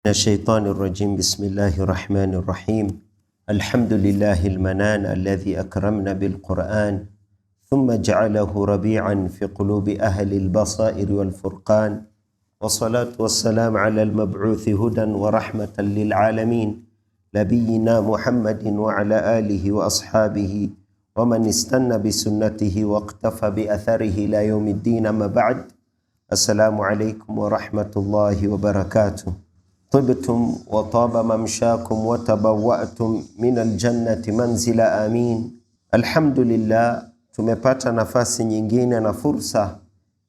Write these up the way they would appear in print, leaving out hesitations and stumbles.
الشيطان الرجيم. بسم الله الرحمن الرحيم. الحمد لله المنان الذي أكرمنا بالقرآن ثم جعله ربيعا في قلوب أهل البصائر والفرقان، والصلاة والسلام على المبعوث هدى ورحمة للعالمين نبينا محمد وعلى آله وأصحابه ومن استنى بسنته واقتفى بأثره إلى يوم الدين. أما بعد، السلام عليكم ورحمة الله وبركاته. طبتم وطاب ممشاكم وتبوأتم من الجنة منزل آمين. Alhamdulillah, tumepata nafasi nyingine na fursa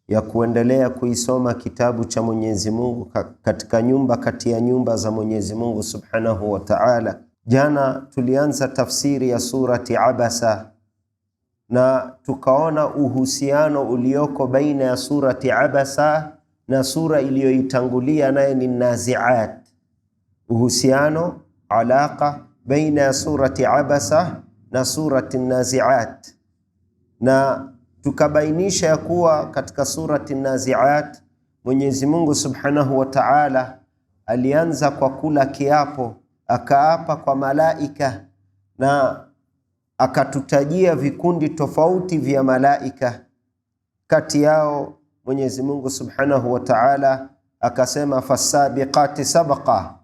ya kuendelea kuisoma kitabu cha Mwenyezi Mungu katika nyumba kati ya nyumba za Mwenyezi Mungu Subhanahu wa Ta'ala. Jana tulianza tafsiri ya surati Abasa na tukaona uhusiano ulioko baina ya surati Abasa na sura iliyoitangulia naye ni Naziat. Uhusiano, alaka baina ya surati Abasa na surati Naziat, na tukabainisha ya kuwa katika surati Naziat Mwenyezi Mungu Subhanahu wa Ta'ala alianza kwa kula kiapo, akaapa kwa malaika na akatutajia vikundi tofauti vya malaika. Kati yao Mwenyezi Mungu Subhanahu wa Ta'ala akasema fasabiqati sabqa,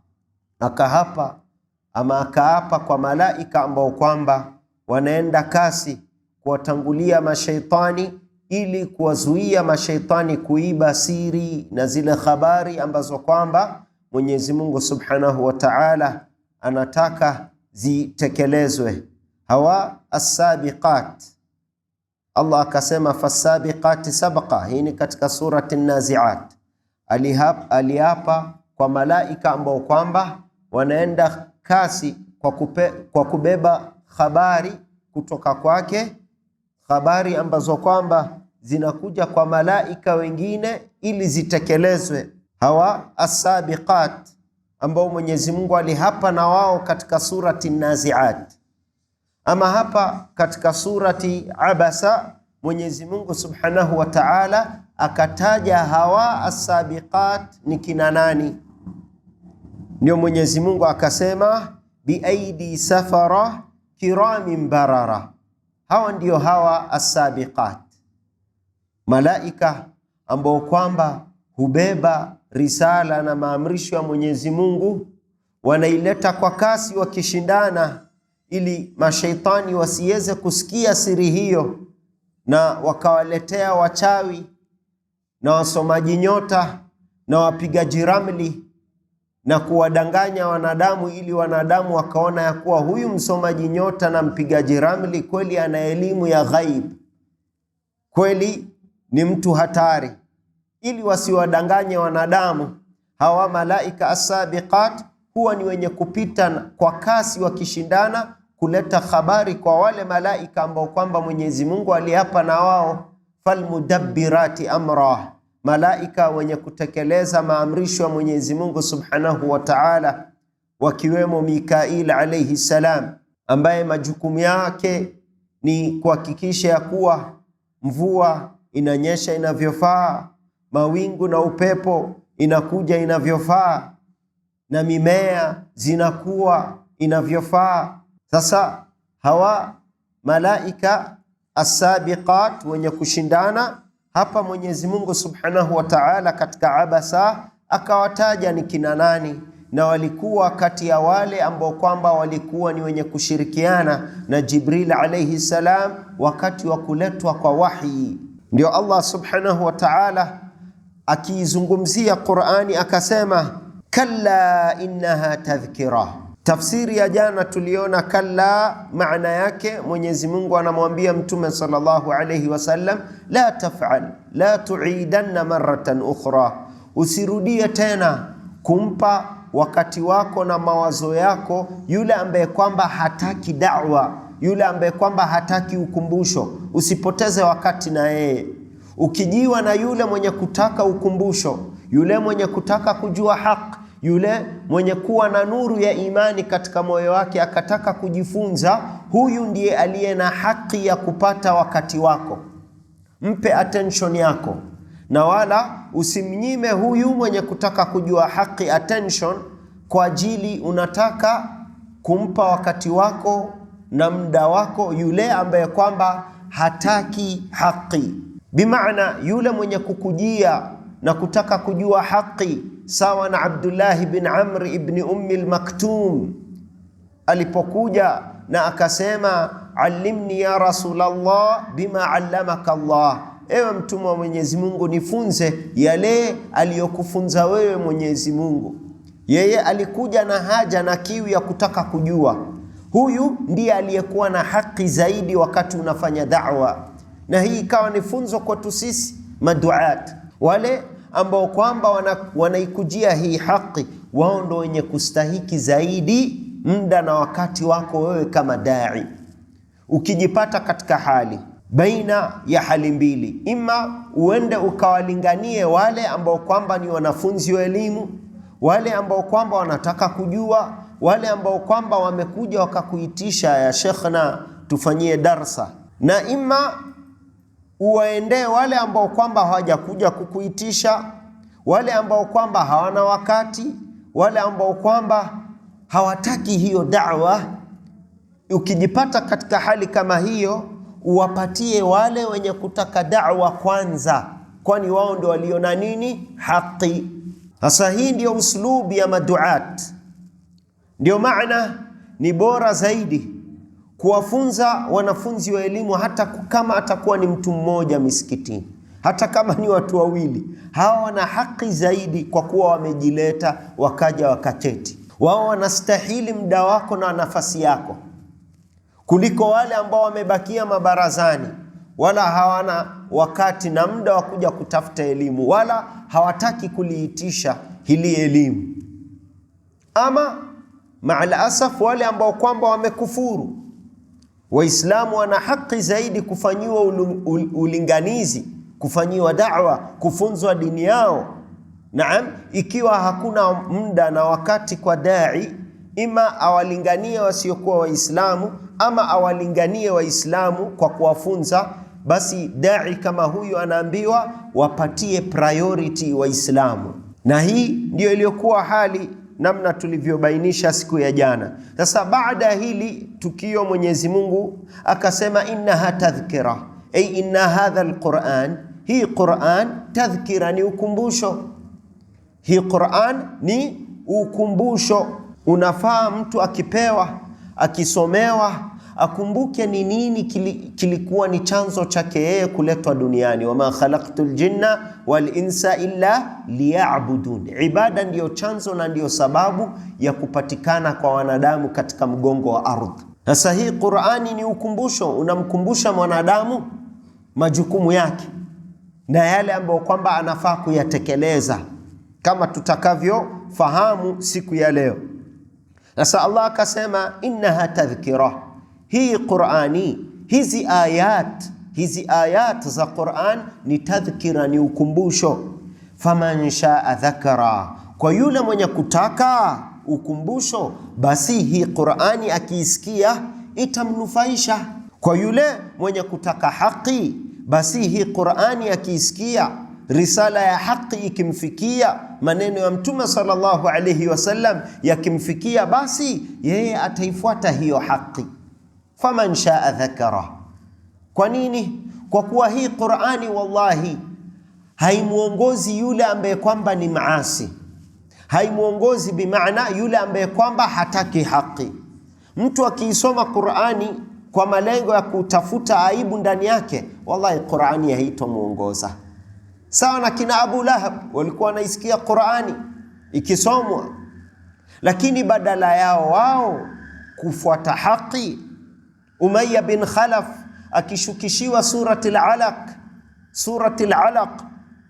akaapa kwa malaika ambao kwamba wanaenda kasi kuwatangulia mashaitani ili kuwazuia mashaitani kuiba siri na zile habari ambazo kwamba Mwenyezi Mungu Subhanahu wa Ta'ala anataka zitekelezwe. Hawa as-sabiqat, Allah akasema fasabiqati sabqa. Hii ni katika surati Naziat. Aliapa kwa malaika ambao kwamba wanaenda kasi kwa kubeba habari kutoka kwake, habari ambazo kwamba zinakuja kwa malaika wengine ili zitekelezwe. Hawa as-sabiqat ambao Mwenyezi Mungu alihapa na wao katika surati Naziat. Ama hapa katika surati Abasa Mwenyezi Mungu Subhanahu wa Ta'ala akataja hawa as-sabiqat ni kina nani. Ndio Mwenyezi Mungu akasema biaidi safara kiramin barara. Hawa ndio hawa as-sabiqat, malaika ambao kwamba hubeba risala na maamrisho ya Mwenyezi Mungu, wanaileta kwa kasi wakishindana ili mashaitani wasiweze kusikia siri hiyo, na wakawaletea wachawi na wasomaji nyota na wapigaji ramli na kuwadanganya wanadamu, ili wanadamu wakaona ya kuwa huyu msomaji nyota na mpigaji ramli kweli ana elimu ya ghaib, kweli ni mtu hatari, ili wasiwadanganye wanadamu. Hawa malaika as-sabiqat huwa ni wenye kupita kwa kasi wakishindana kuleta habari kwa wale malaika ambao kwamba Mwenyezi Mungu aliapa na wao, falmudabbirati amra, malaika wenye kutekeleza maamrisho ya Mwenyezi Mungu Subhanahu wa Ta'ala, wakiwemo Mikail alayhi salam, ambaye majukumu yake ni kuhakikisha ya kuwa mvua inanyesha inavyofaa, mawingu na upepo inakuja inavyofaa, na mimea zinakuwa inavyofaa. Sasa hawa malaika as-sabiqat wenye kushindana hapa Mwenyezi Mungu Subhanahu wa Ta'ala katika Abasa akawataja ni kina nani, na walikuwa kati ya wale ambao kwamba walikuwa ni wenye kushirikiana na Jibril alayhi salam wakati wa kuletwa kwa wahi. Ndio Allah Subhanahu wa Ta'ala akiizungumzia Qur'ani akasema kalla innaha tadhkira. Tafsiri ya jana tuliona kalla maana yake Mwenyezi Mungu anamwambia Mtume sallallahu alayhi wasallam la taf'al la tu'idanna maratan ukhra, usirudie tena kumpa wakati wako na mawazo yako yule ambaye kwamba hataki da'wa, yule ambaye kwamba hataki ukumbusho. Usipoteze wakati na yeye. Ukijiwa na yule mwenye kutaka ukumbusho, yule mwenye kutaka kujua haki, yule mwenye kuwa na nuru ya imani katika moyo wake akataka kujifunza, huyu ndiye aliye na haki ya kupata wakati wako. Mpe attention yako, na wala usimnyime huyu mwenye kutaka kujua haki attention kwa ajili unataka kumpa wakati wako na muda wako yule ambaye kwamba hataki haki. Bimaana yule mwenye kukujia na kutaka kujua haki, sawa na Abdullah bin Amr ibn al-Maktum alipokuja na akasema, allimni ya Rasulallah bima allamaka Allah, ewe mtume wa Mwenyezi Mungu nifunze yale aliyokufunza wewe Mwenyezi Mungu. Yeye alikuja na haja na kiu ya kutaka kujua. Huyu ndiye aliyekuwa na haki zaidi wakati unafanya da'wa, na hii ikawa ni funzo kwetu sisi maduat. Wale ambao kwamba wanaikujia hii haki, wao ndio wenye kustahiki zaidi muda na wakati wako wewe kama dai. Ukijipata katika hali baina ya hali mbili, ima uende ukawalinganie wale ambao kwamba ni wanafunzi wa elimu, wale ambao kwamba wanataka kujua, wale ambao kwamba wamekuja wakakuitisha, ya shekhna tufanyie darsa, na ima uwaendee wale ambao kwamba hawajakuja kukuitisha, wale ambao kwamba hawana wakati, wale ambao kwamba hawataki hiyo da'wa. Ukijipata katika hali kama hiyo, uwapatie wale wenye kutaka da'wa kwanza, kwani wao ndio waliona nini? Haki. Sasa hii ndio uslubi ya maduat. Ndio maana ni bora zaidi kuwafunza wanafunzi wa elimu, hata kama atakuwa ni mtu mmoja misikitini, hata kama ni watu wawili. Hawa wana haki zaidi kwa kuwa wamejileta wakaja wakaketi. Wao wanastahili muda wako na nafasi yako kuliko wale ambao wamebakia mabarazani, wala hawana wakati na muda wa kuja kutafuta elimu, wala hawataki kuliitisha hili elimu. Ama maal asaf, wale ambao kwamba wamekufuru. Waislamu wana haki zaidi kufanyiwa ulinganizi, kufanyiwa da'wa, kufunzwa dini yao. Naam, ikiwa hakuna muda na wakati kwa dai, ima awalinganie wasiokuwa Waislamu ama awalinganie Waislamu kwa kuwafunza, basi dai kama huyu anaambiwa wapatie priority Waislamu. Na hii ndio iliyokuwa hali namna tulivyobainisha siku ya jana. Sasa baada hili tukio, Mwenyezi Mungu akasema innaha tadhkira, ay inna hadha alquran, hii Quran tadhkira, ni ukumbusho. Hii Quran ni ukumbusho. Unafaa mtu akipewa, akisomewa, akumbuke ni nini kilikuwa ni chanzo chake yeye kuletwa duniani. Wama khalaqtul jinna wal insa illa liya'budun. Ibada ndiyo chanzo na ndiyo sababu ya kupatikana kwa wanadamu katika mgongo wa ardhi. Sasa hii Qur'ani ni ukumbusho, unamkumbusha mwanadamu majukumu yake na yale ambayo kwamba anafaa kuyatekeleza, kama tutakavyo fahamu siku ya leo. Sasa Allah akasema innaha tadhkira, hii Qur'ani, hizi ayat za Qur'an ni tadhkira, ni ukumbusho. Faman shaa dhakara, kwa yule mwenye kutaka ukumbusho, basi hii Qur'ani akiisikia itamnufaisha. Kwa yule mwenye kutaka haki, basi hii Qur'ani akiisikia, risala ya haki ikimfikia, maneno ya Mtume sallallahu alayhi wasallam yakimfikia, basi yeye ataifuata hiyo haki. Faman shaa dhakara. Kwa nini? Kwa kuwa hii Qur'ani wallahi haimuongozi yule ambaye kwamba ni maasi, haimuongozi bimaana yule ambaye kwamba hataki haki. Mtu akiisoma Qur'ani kwa malengo ya kutafuta aibu ndani yake, wallahi Qur'ani haitomuongoza. Sawa na kina Abu Lahab, walikuwa wanaisikia Qur'ani ikisomwa, lakini badala yao wao kufuata haki. Umayya bin Khalaf akishukishiwa surati al-Alaq,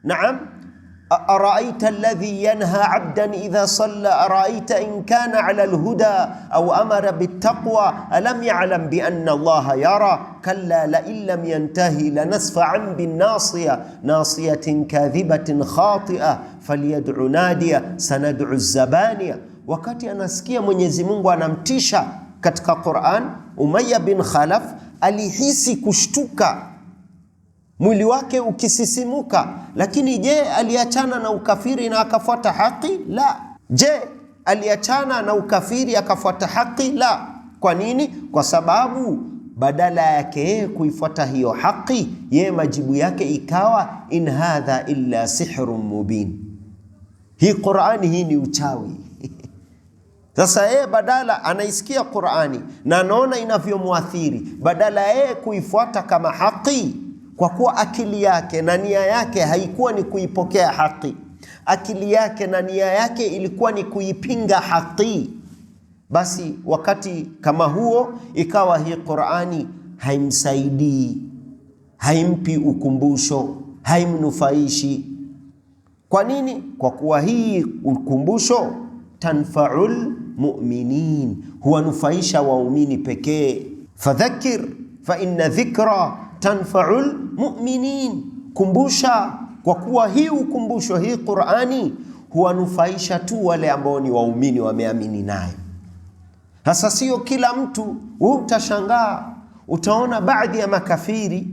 naam, araita alladhi yanha abdan idha salla, araita in kana ala alhuda au amara bittaqwa alam ya'lam bi anna Allaha yara kalla la illam yantahi lanasfa'an bin nasiya nasiyatin kadhibatin khati'a falyad'u nadiya sanad'u az-zabaniya. Wakati anasikia Mwenyezi Mungu anamtisha katika Qur'an, Umayya bin Khalaf alihisi kushtuka, mwili wake ukisisimuka. Lakini je, aliachana na ukafiri na akafuata haki? La. Je, aliachana na ukafiri akafuata haki? La. Kwa nini? Kwa sababu badala yake yeye kuifuata hiyo haki, yeye majibu yake ikawa in hadha illa sihrun mubin, hii Qur'ani hii ni uchawi. Sasa yeye badala anaisikia Qur'ani na anaona inavyomwathiri, badala yeye kuifuata kama haki, kwa kuwa akili yake na nia yake haikuwa ni kuipokea haki, akili yake na nia yake ilikuwa ni kuipinga haki, basi wakati kama huo ikawa hii Qur'ani haimsaidii, haimpi ukumbusho, haimnufaishi. Kwa nini? Kwa kuwa hii ukumbusho tanfa'ul mu'minin, huwanufaisha waumini pekee. Fadhakir fa inna dhikra tanfa'ul mu'minin, kumbusha, kwa kuwa hii ukumbusho, hii Qur'ani huwanufaisha tu wale ambao ni waumini wameamini nayo. Sasa sio kila mtu. Utashangaa, utaona baadhi ya makafiri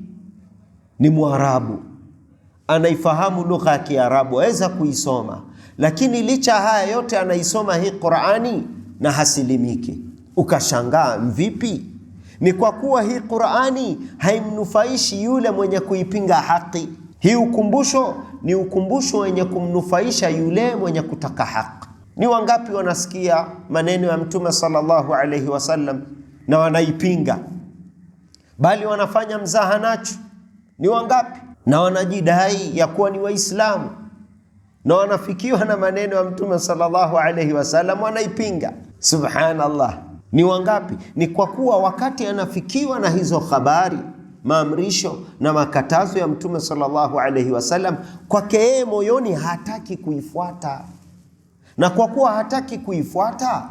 ni Mwarabu, anaifahamu lugha ya Kiarabu, aweza kuisoma, lakini licha haya yote anaisoma hii Qur'ani na hasilimiki. Ukashangaa mvipi? Ni kwa kuwa hii Qur'ani haimnufaishi yule mwenye kuipinga haki. Hii ukumbusho ni ukumbusho wenye kumnufaisha yule mwenye kutaka haki. Ni wangapi wanasikia maneno ya Mtume sallallahu alayhi wasallam na wanaipinga, bali wanafanya mzaha nacho? Ni wangapi? Na wanajidai ya kuwa ni Waislamu na wanafikiwa na maneno ya Mtume sallallahu alayhi wasallam wanaipinga. Subhanallah, ni wangapi? Ni kwa kuwa wakati anafikiwa na hizo habari, maamrisho na makatazo ya Mtume sallallahu alayhi wasallam, kwake yeye moyoni hataki kuifuata, na kwa kuwa hataki kuifuata,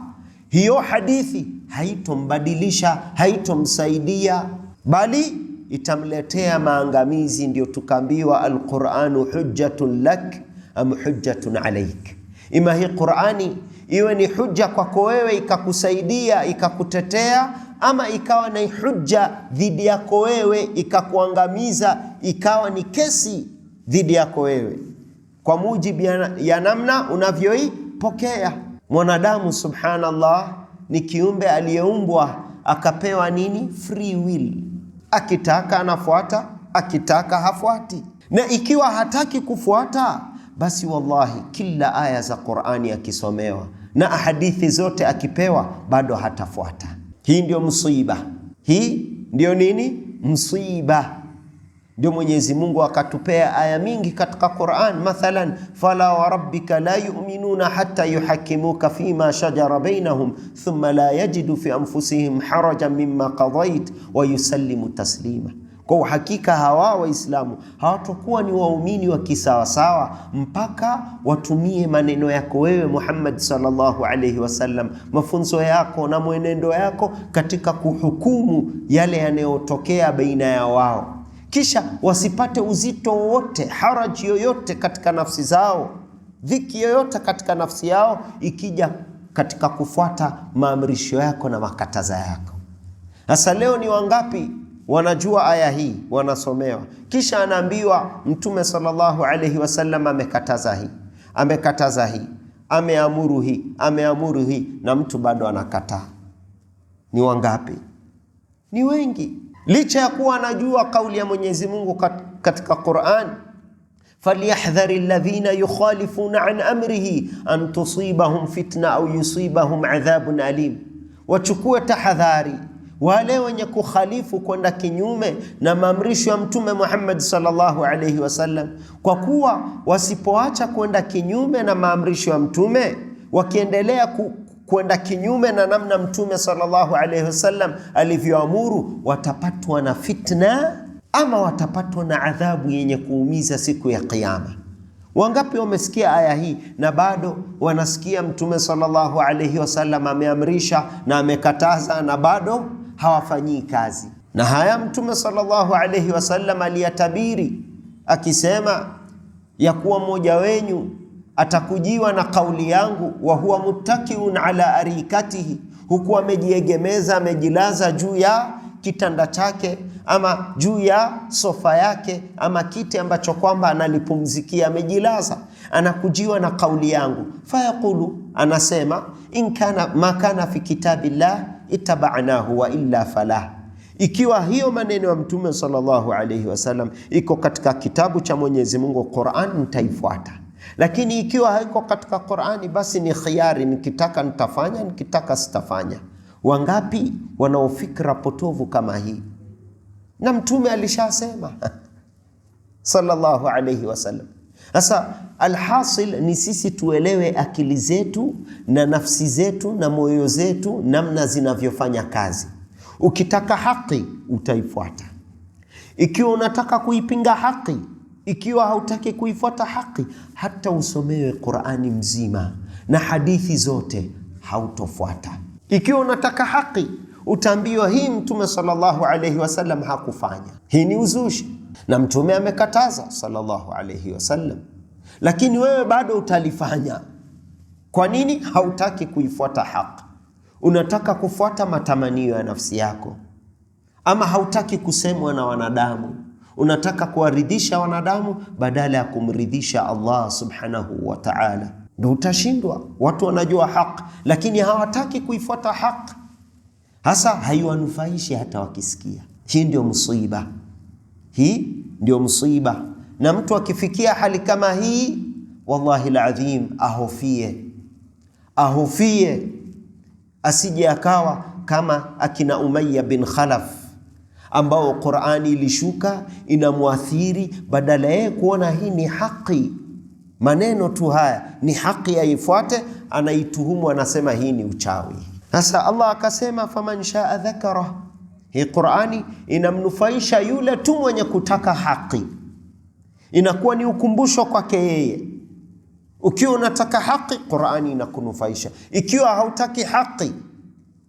hiyo hadithi haitombadilisha, haitomsaidia, bali itamletea maangamizi. Ndio tukaambiwa al-Qur'anu hujjatun lak am hujjatun alayk, ima hii Qur'ani iwe ni hujja kwako wewe ikakusaidia ikakutetea, ama ikawa ni hujja dhidi yako wewe ikakuangamiza, ikawa ni kesi dhidi yako wewe, kwa mujibu ya namna unavyoipokea. Mwanadamu subhanallah ni kiumbe aliyeumbwa akapewa nini? Free will. Akitaka anafuata, akitaka hafuati. Na ikiwa hataki kufuata, basi wallahi kila aya za Qur'ani akisomewa na ahadithi zote akipewa, bado hatafuata. Hii ndio msiba. Hii ndio nini? Msiba. Ndio Mwenyezi Mungu akatupea aya mingi katika Qur'an, mathalan fala wa rabbika la yu'minuna hatta yuhakkimuka fima shajara bainahum thumma la yajidu fi anfusihim harajan mimma qadait wa yusallimu taslima. Kwa hakika hawa Waislamu hawatakuwa ni waumini wa kisawasawa mpaka watumie maneno yako wewe Muhammad sallallahu alayhi wasallam, mafunzo yako na mwenendo yako katika kuhukumu yale yanayotokea baina ya wao, kisha wasipate uzito wote, haraji yoyote katika nafsi zao, dhiki yoyote katika nafsi yao, ikija katika kufuata maamrisho yako na makataza yako. Sasa leo ni wangapi wanajua aya hii, wanasomewa, kisha anaambiwa Mtume sallallahu alayhi wasallam amekataza hii, amekataza hii, ameamuru hii, ameamuru hii, na mtu bado anakataa? Ni wangapi? Ni wengi. Licha ya kuwa anajua kauli ya Mwenyezi Mungu katika Qur'an, falyahdhari alladhina yukhalifuna an amrihi an tusibahum fitna au yusibahum adhabun alim, wachukue tahadhari wale wenye kukhalifu kwenda kinyume na maamrisho ya Mtume Muhammad sallallahu alayhi wasallam, kwa kuwa wasipoacha kwenda kinyume na maamrisho ya Mtume, wakiendelea kwenda kinyume na namna Mtume sallallahu alayhi wasallam alivyoamuru, watapatwa na fitna ama watapatwa na adhabu yenye kuumiza siku ya Kiyama. Wangapi wamesikia aya hii na bado wanasikia Mtume sallallahu alayhi wasallam ameamrisha na amekataza na bado hawafanyii kazi? Na haya Mtume sallallahu alayhi wasallam aliyatabiri akisema ya kuwa mmoja wenyu atakujiwa na kauli yangu, wa huwa muttakiun ala arikatihi, huku amejiegemeza, amejilaza juu ya kitanda chake, ama juu ya sofa yake ama kiti ambacho kwamba analipumzikia, amejilaza, anakujiwa na kauli yangu, fayaqulu, anasema in kana ma kana fi kitabillah ittaba'nahu wa illa falah. Ikiwa hiyo maneno ya Mtume sallallahu alayhi wasallam iko katika kitabu cha Mwenyezi Mungu Qur'an, nitaifuata. Lakini ikiwa haiko katika Qur'ani, basi ni khiari, nikitaka nitafanya, nikitaka sitafanya. Wangapi wanaofikra potovu kama hii? Na Mtume alishasema sallallahu alayhi wasallam. Sasa alhasil ni sisi tuelewe akili zetu na nafsi zetu na moyo zetu namna zinavyofanya kazi. Ukitaka haki utaifuata. Ikiwa unataka kuipinga haki, ikiwa hautaki kuifuata haki, hata usomewe Qur'ani mzima na hadithi zote hautofuata. Ikiwa unataka haki, utaambiwa hii Mtume sallallahu alayhi wasallam hakufanya, hii ni uzushi na Mtume amekataza sallallahu alayhi wasallam, lakini wewe bado utalifanya. Kwa nini? Hautaki kuifuata haki, unataka kufuata matamanio ya nafsi yako, ama hautaki kusemwa na wanadamu, unataka kuwaridhisha wanadamu badala ya kumridhisha Allah subhanahu wa ta'ala. Ndio utashindwa. Watu wanajua haki lakini hawataki kuifuata haki, hasa haiwanufaishi hata wakisikia. Hii ndio msiba, hii ndio msiba. Na mtu akifikia hali kama hii, wallahi alazim, ahofie asije akawa kama akina Umayya bin Khalaf ambao Qur'ani ilishuka inamuathiri, badala yeye kuona hii ni haki, maneno tu haya ni haki aifuate, anaituhumu, anasema hii ni uchawi. Sasa Allah akasema faman shaa dhakara. Hii Qur'ani inamnufaisha yule tu mwenye kutaka haki, inakuwa ni ukumbusho kwake yeye. Ukiwa unataka haki, Qur'ani inakunufaisha. Ikiwa hautaki haki,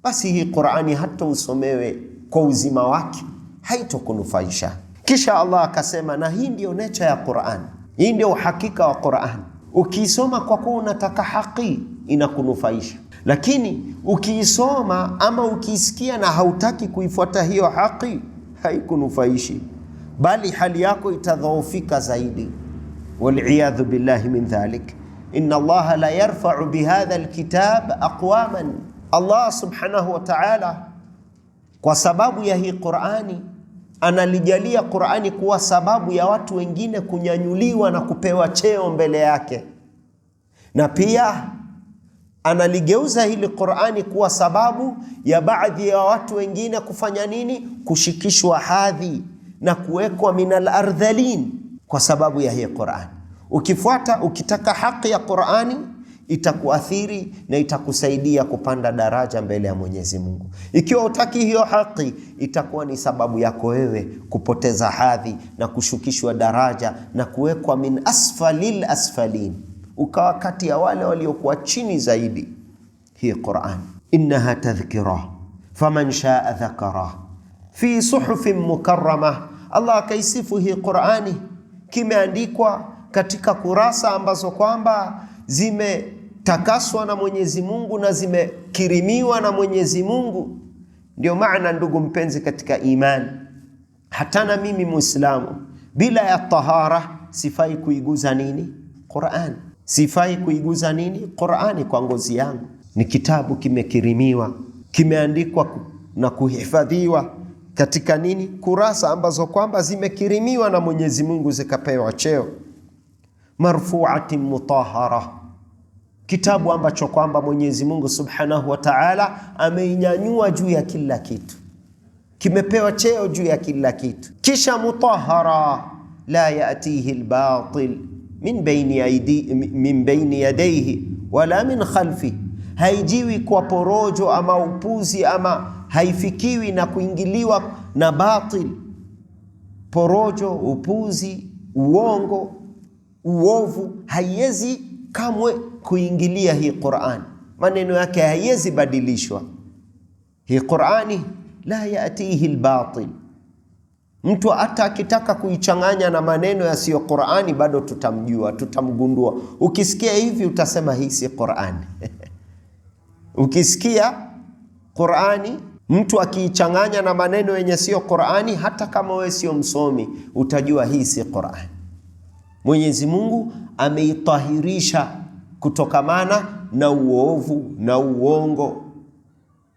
basi hii Qur'ani hata usomewe kwa uzima wake haitokunufaisha. Kisha Allah akasema, na hii ndio nature ya Qur'an, hii ndio uhakika wa Qur'an. Ukiisoma kwa kuwa unataka haki, inakunufaisha. Lakini ukiisoma ama ukiisikia na hautaki kuifuata hiyo haki, haikunufaishi, bali hali yako itadhoofika zaidi. Wal'iyadhu billahi min dhalik. Inna Allah la yarfa'u bihadha alkitab aqwaman. Allah subhanahu wa ta'ala kwa sababu ya hii Qur'ani analijalia Qur'ani kuwa sababu ya watu wengine kunyanyuliwa na kupewa cheo mbele yake, na pia analigeuza hili Qur'ani kuwa sababu ya baadhi ya watu wengine kufanya nini? Kushikishwa hadhi na kuwekwa minal ardhalin kwa sababu ya hii Qur'ani. Ukifuata, ukitaka haki ya Qur'ani, itakuathiri na itakusaidia kupanda daraja mbele ya Mwenyezi Mungu. Ikiwa utaki hiyo haki, itakuwa ni sababu yako wewe kupoteza hadhi na kushukishwa daraja na kuwekwa min asfalil asfalin, ukawa kati ya wale waliokuwa chini zaidi. Hii Qur'an innaha tadhkira faman shaa dhakara fi suhufin mukarrama. Allah akaisifu hii Qur'ani, kimeandikwa katika kurasa ambazo kwamba zimetakaswa na Mwenyezi Mungu na zimekirimiwa na Mwenyezi Mungu. Ndio maana ndugu mpenzi katika imani, hata na mimi Muislamu bila ya tahara sifai kuiguza nini? Qur'an. Sifai kuiguza nini? Qur'ani kwa ngozi yangu. Ni kitabu kimekirimiwa, kimeandikwa na kuhifadhiwa katika nini? Kurasa ambazo kwamba zimekirimiwa na Mwenyezi Mungu, zikapewa cheo. Marfu'atin mutahhara, kitabu ambacho kwamba Mwenyezi Mungu Subhanahu wa Ta'ala ameinyanyua juu ya kila kitu, kimepewa cheo juu ya kila kitu. Kisha mutahhara, la ya'tihi al-batil min bayni yadayhi wala min khalfi, haijiwi kwa porojo ama upuzi, ama haifikiwi na kuingiliwa na batil. Porojo, upuzi, uongo, uovu haiwezi kamwe kuingilia hii Qur'an. Maneno yake haiwezi badilishwa. Hii Qur'ani la yatihi albatil. Mtu hata akitaka kuichanganya na maneno yasiyo Qur'ani bado tutamjua, tutamgundua. Ukisikia hivi utasema hii si Qur'ani. Ukisikia Qur'ani Mtu akiichanganya na maneno yenye sio Qur'ani, hata kama wewe sio msomi, utajua hii si Qur'ani. Mwenyezi Mungu ameitahirisha kutokamana na uovu na uongo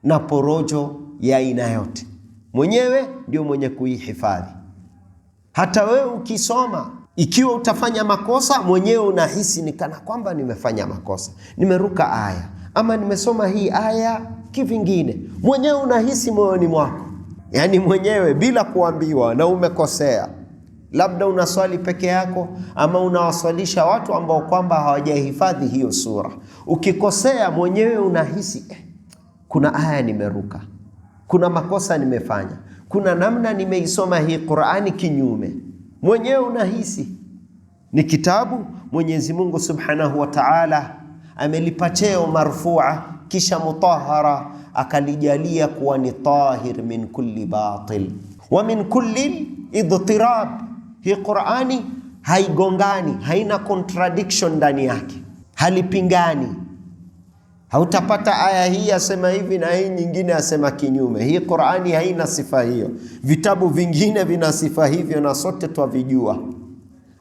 na porojo ya aina yote. Mwenyewe ndio mwenye kuihifadhi. Hata wewe ukisoma, ikiwa utafanya makosa, mwenyewe unahisi ni kana kwamba nimefanya makosa, nimeruka aya ama nimesoma hii aya kivingine, mwenyewe unahisi moyoni mwako, yani mwenyewe bila kuambiwa, na umekosea. Labda unaswali peke yako ama unawaswalisha watu ambao kwamba hawajahifadhi hiyo sura. Ukikosea mwenyewe unahisi kuna aya nimeruka, kuna makosa nimefanya, kuna namna nimeisoma hii Qur'ani kinyume. Mwenyewe unahisi. Ni kitabu Mwenyezi Mungu Subhanahu wa Ta'ala amelipa cheo marfua kisha mutahhara, akalijalia kuwa ni tahir min kulli batil wa min kulli idtirab. Hii Qur'ani haigongani, haina contradiction ndani yake, halipingani. Hautapata aya hii asema hivi na hii nyingine asema kinyume. Hii Qur'ani haina sifa hiyo. Vitabu vingine vina sifa hivyo na sote twavijua.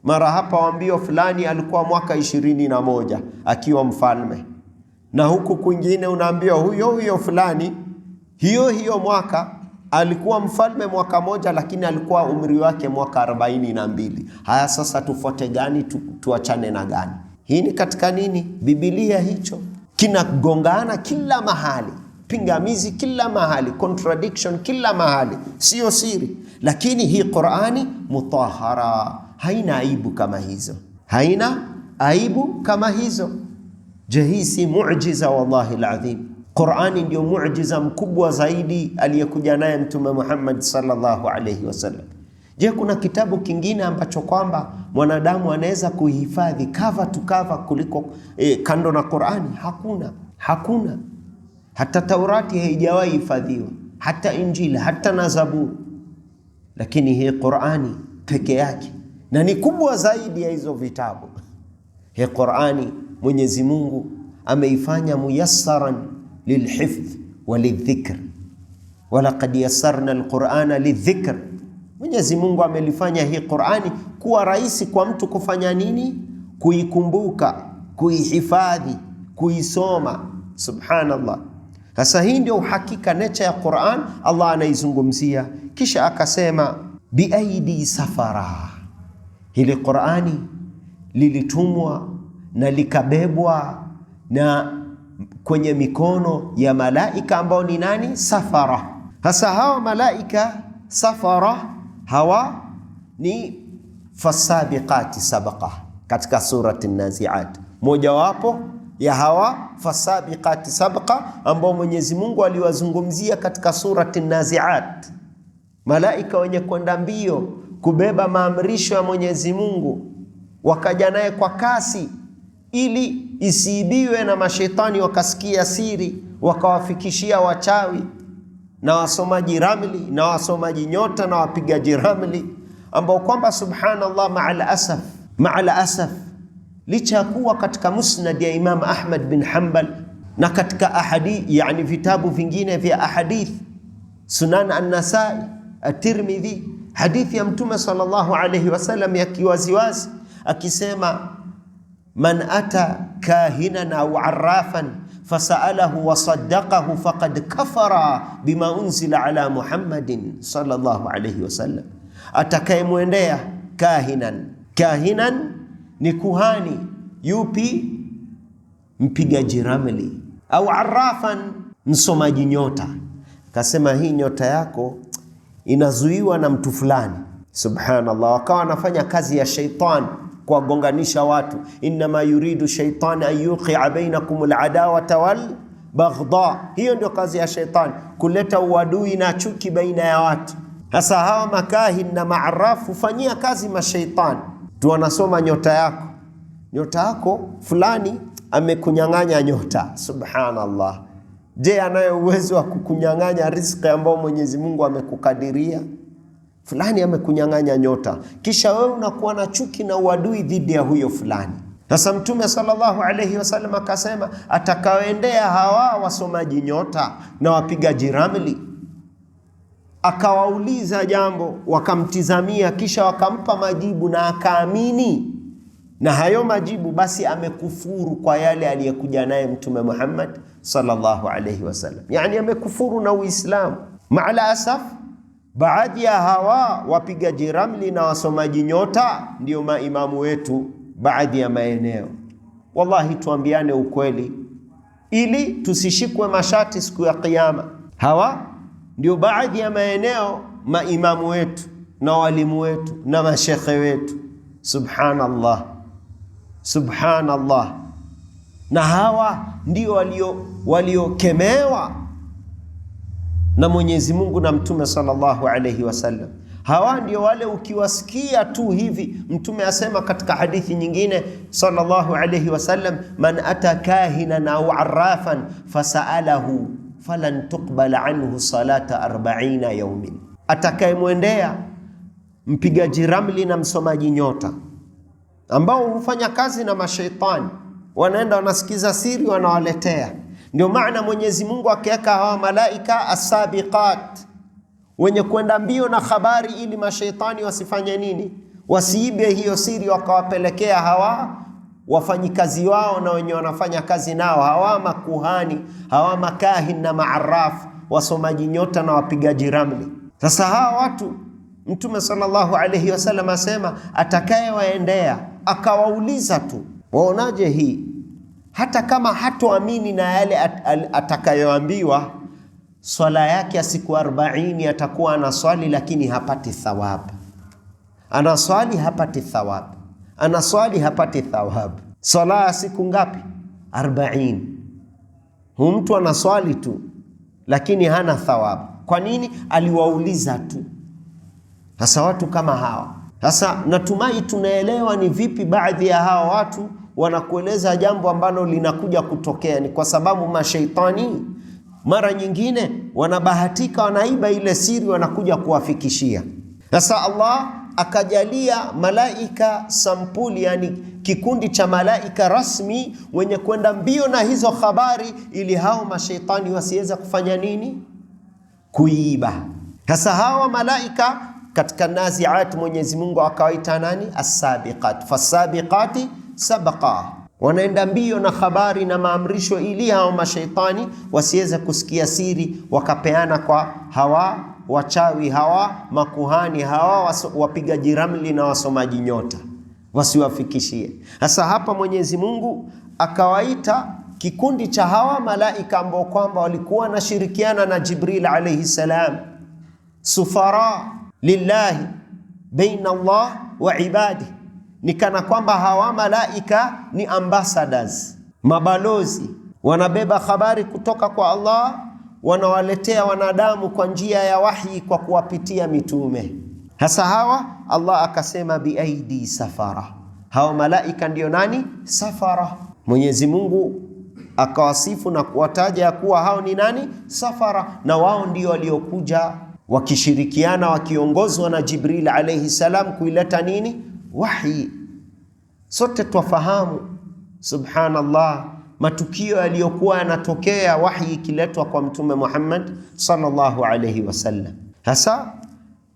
Mara hapa waambio fulani alikuwa mwaka 21 akiwa mfalme, na huku kwingine unaambiwa huyo fulani hiyo mwaka alikuwa mfalme mwaka moja, lakini alikuwa umri wake mwaka 42. Haya, sasa tufuate gani? Tuachane na gani? Hii ni katika nini? Biblia hicho kinagongana kila mahali, pingamizi kila mahali, contradiction kila mahali, sio siri. Lakini hii Qur'ani mutahhara, haina aibu kama hizo, haina aibu kama hizo. Je, hii si muujiza? Wallahi alazim, Qur'ani ndio muujiza mkubwa zaidi aliyekuja naye Mtume Muhammad sallallahu alayhi wasallam. Je, kuna kitabu kingine ambacho kwamba mwanadamu anaweza kuhifadhi cover to cover kuliko kando na Qur'ani? Hakuna. Hata Taurati haijawahi hifadhiwa, hata Injili, hata na Zaburi. Lakini hii Qur'ani peke yake, na ni kubwa zaidi ya hizo vitabu. Hii Qur'ani Mwenyezi Mungu ameifanya muyassaran lilhifdh walidhikr, walaqad yassarna alqur'ana lidhikr. Mwenyezi Mungu amelifanya hii Qur'ani kuwa rahisi kwa mtu kufanya nini? Kuikumbuka, kuihifadhi, kuisoma. Subhanallah. Sasa hii ndio uhakika, nature ya Qur'an. Allah anaizungumzia kisha akasema biaidi safara. Hili Qur'ani lilitumwa na likabebwa na kwenye mikono ya malaika ambao ni nani? Safara. Sasa hawa malaika safara hawa ni fasabiqati sabaqa katika surati an-Nazi'at. Moja wapo ya hawa fasabiqati sabaqa ambao Mwenyezi Mungu aliwazungumzia katika surati an-Nazi'at, malaika wenye kwenda mbio kubeba maamrisho ya Mwenyezi Mungu, wakaja naye kwa kasi ili isiibiwe na mashaitani, wakasikia siri wakawafikishia wachawi na wasomaji ramli na wasomaji nyota na wapigaji ramli, ambao kwamba subhanallah, ma'al asaf, licha ya kuwa katika musnad ya Imam Ahmad bin Hanbal na katika ahadith, yani vitabu vingine vya ahadith, Sunan an-Nasai, at-Tirmidhi, hadithi ya Mtume sallallahu alayhi wasallam ya kiwaziwazi akisema, man ata kahinan au arrafan fasa'alahu wa saddaqahu faqad kafara bima unzila ala Muhammadin sallallahu alayhi wasallam. Atakayemwendea kahinan ni kuhani yupi? Mpigaji ramli, au arrafan, msomaji nyota. Kasema hii nyota yako inazuiwa na mtu fulani. Subhanallah, wakawa wanafanya kazi ya shaitan kuwagonganisha watu. Innama yuridu shaitan an yuqi'a bainakum al-adawata wal baghdha. Hiyo ndio kazi ya shaitan, kuleta uadui na chuki baina ya watu. Sasa hawa makahin na maarafu fanyia kazi mashaitani tu, wanasoma nyota yako fulani amekunyang'anya nyota. Subhanallah. Je, anayo uwezo wa kukunyang'anya riziki ambao Mwenyezi Mungu amekukadiria? Fulani amekunyang'anya nyota, kisha wewe unakuwa na chuki na uadui dhidi ya huyo fulani. Sasa Mtume sallallahu alayhi wasallam akasema, atakaoendea hawa wasomaji nyota na wapigaji ramli, akawauliza jambo, wakamtizamia, kisha wakampa majibu na akaamini na hayo majibu, basi amekufuru kwa yale aliyekuja naye Mtume Muhammad sallallahu alayhi wasallam. Yani amekufuru na Uislamu. Maala asaf, baadhi ya hawa wapigaji ramli na wasomaji nyota ndio maimamu wetu baadhi ya maeneo. Wallahi tuambiane ukweli ili tusishikwe mashati siku ya Kiyama. Hawa ndio baadhi ya maeneo maimamu wetu na walimu wetu na mashekhe wetu. Subhanallah, subhanallah. Na hawa ndio waliokemewa na Mwenyezi Mungu na Mtume sallallahu alayhi wasallam. Hawa ndio wale ukiwasikia tu hivi, Mtume asema katika hadithi nyingine sallallahu alayhi wasallam, man ata kahinan au arrafan fasalahu falan tuqbal anhu salata 40 yawmin. Atakayemwendea mpigaji ramli na msomaji nyota ambao hufanya kazi na mashaitani, wanaenda wanasikiza siri, wanawaletea. Ndio maana Mwenyezi Mungu akiweka hawa malaika as-sabiqat, wenye kwenda mbio na habari, ili mashaitani wasifanye nini? Wasiibe hiyo siri wakawapelekea hawa wafanyikazi wao na wenye wanafanya kazi nao, hawa makuhani, hawa makahin na maarraf, wasomaji nyota na wapigaji ramli. Sasa hawa watu Mtume sallallahu alayhi wasallam asema, atakayewaendea akawauliza tu, waonaje hii, hata kama hatoamini na yale atakayoambiwa, swala yake ya siku 40 atakuwa anaswali lakini hapati thawabu. Anaswali hapati thawabu, anaswali hapati thawabu. Swala ya siku ngapi? 40. Huyu mtu anaswali tu lakini hana thawabu. Kwa nini? Aliwauliza tu. Sasa watu kama hawa, sasa natumai tunaelewa ni vipi baadhi ya hawa watu wanakueleza jambo ambalo linakuja kutokea. Ni kwa sababu mashaitani mara nyingine wanabahatika, wanaiba ile siri, wanakuja kuwafikishia. Sasa Allah akajalia malaika sampuli, yani kikundi cha malaika rasmi wenye kwenda mbio na hizo habari, ili hao mashaitani wasiweza kufanya nini? Kuiba. Sasa hawa malaika katika naziat Mwenyezi Mungu akawaita nani? As-sabiqat. Fasabiqati sabqa. Wanaenda mbio na habari na maamrisho, ili hao mashaitani wasiweze kusikia siri, wakapeana kwa hawa wachawi, hawa makuhani, hawa wapigaji ramli na wasomaji nyota, wasiwafikishie. Sasa hapa Mwenyezi Mungu akawaita kikundi cha hawa malaika ambao kwamba walikuwa wanashirikiana na Jibril alayhi salam, sufara lillahi baina Allah wa ibadi. Ni kana kwamba hawa malaika ni ambassadors, mabalozi, wanabeba habari kutoka kwa Allah, wanawaletea wanadamu kwa njia ya wahi, kwa kuwapitia mitume. Hasa hawa Allah akasema biaidi safara. Hawa malaika ndio nani? Safara. Mwenyezi Mungu akawasifu na kuwataja ya kuwa hao ni nani? Safara. Na wao ndio waliokuja wakishirikiana, wakiongozwa na Jibril alayhi salam kuileta nini? Wahi. Sote twafahamu, subhanallah, matukio yaliyokuwa yanatokea wahi ikiletwa kwa Mtume Muhammad sallallahu alayhi wasallam. Hasa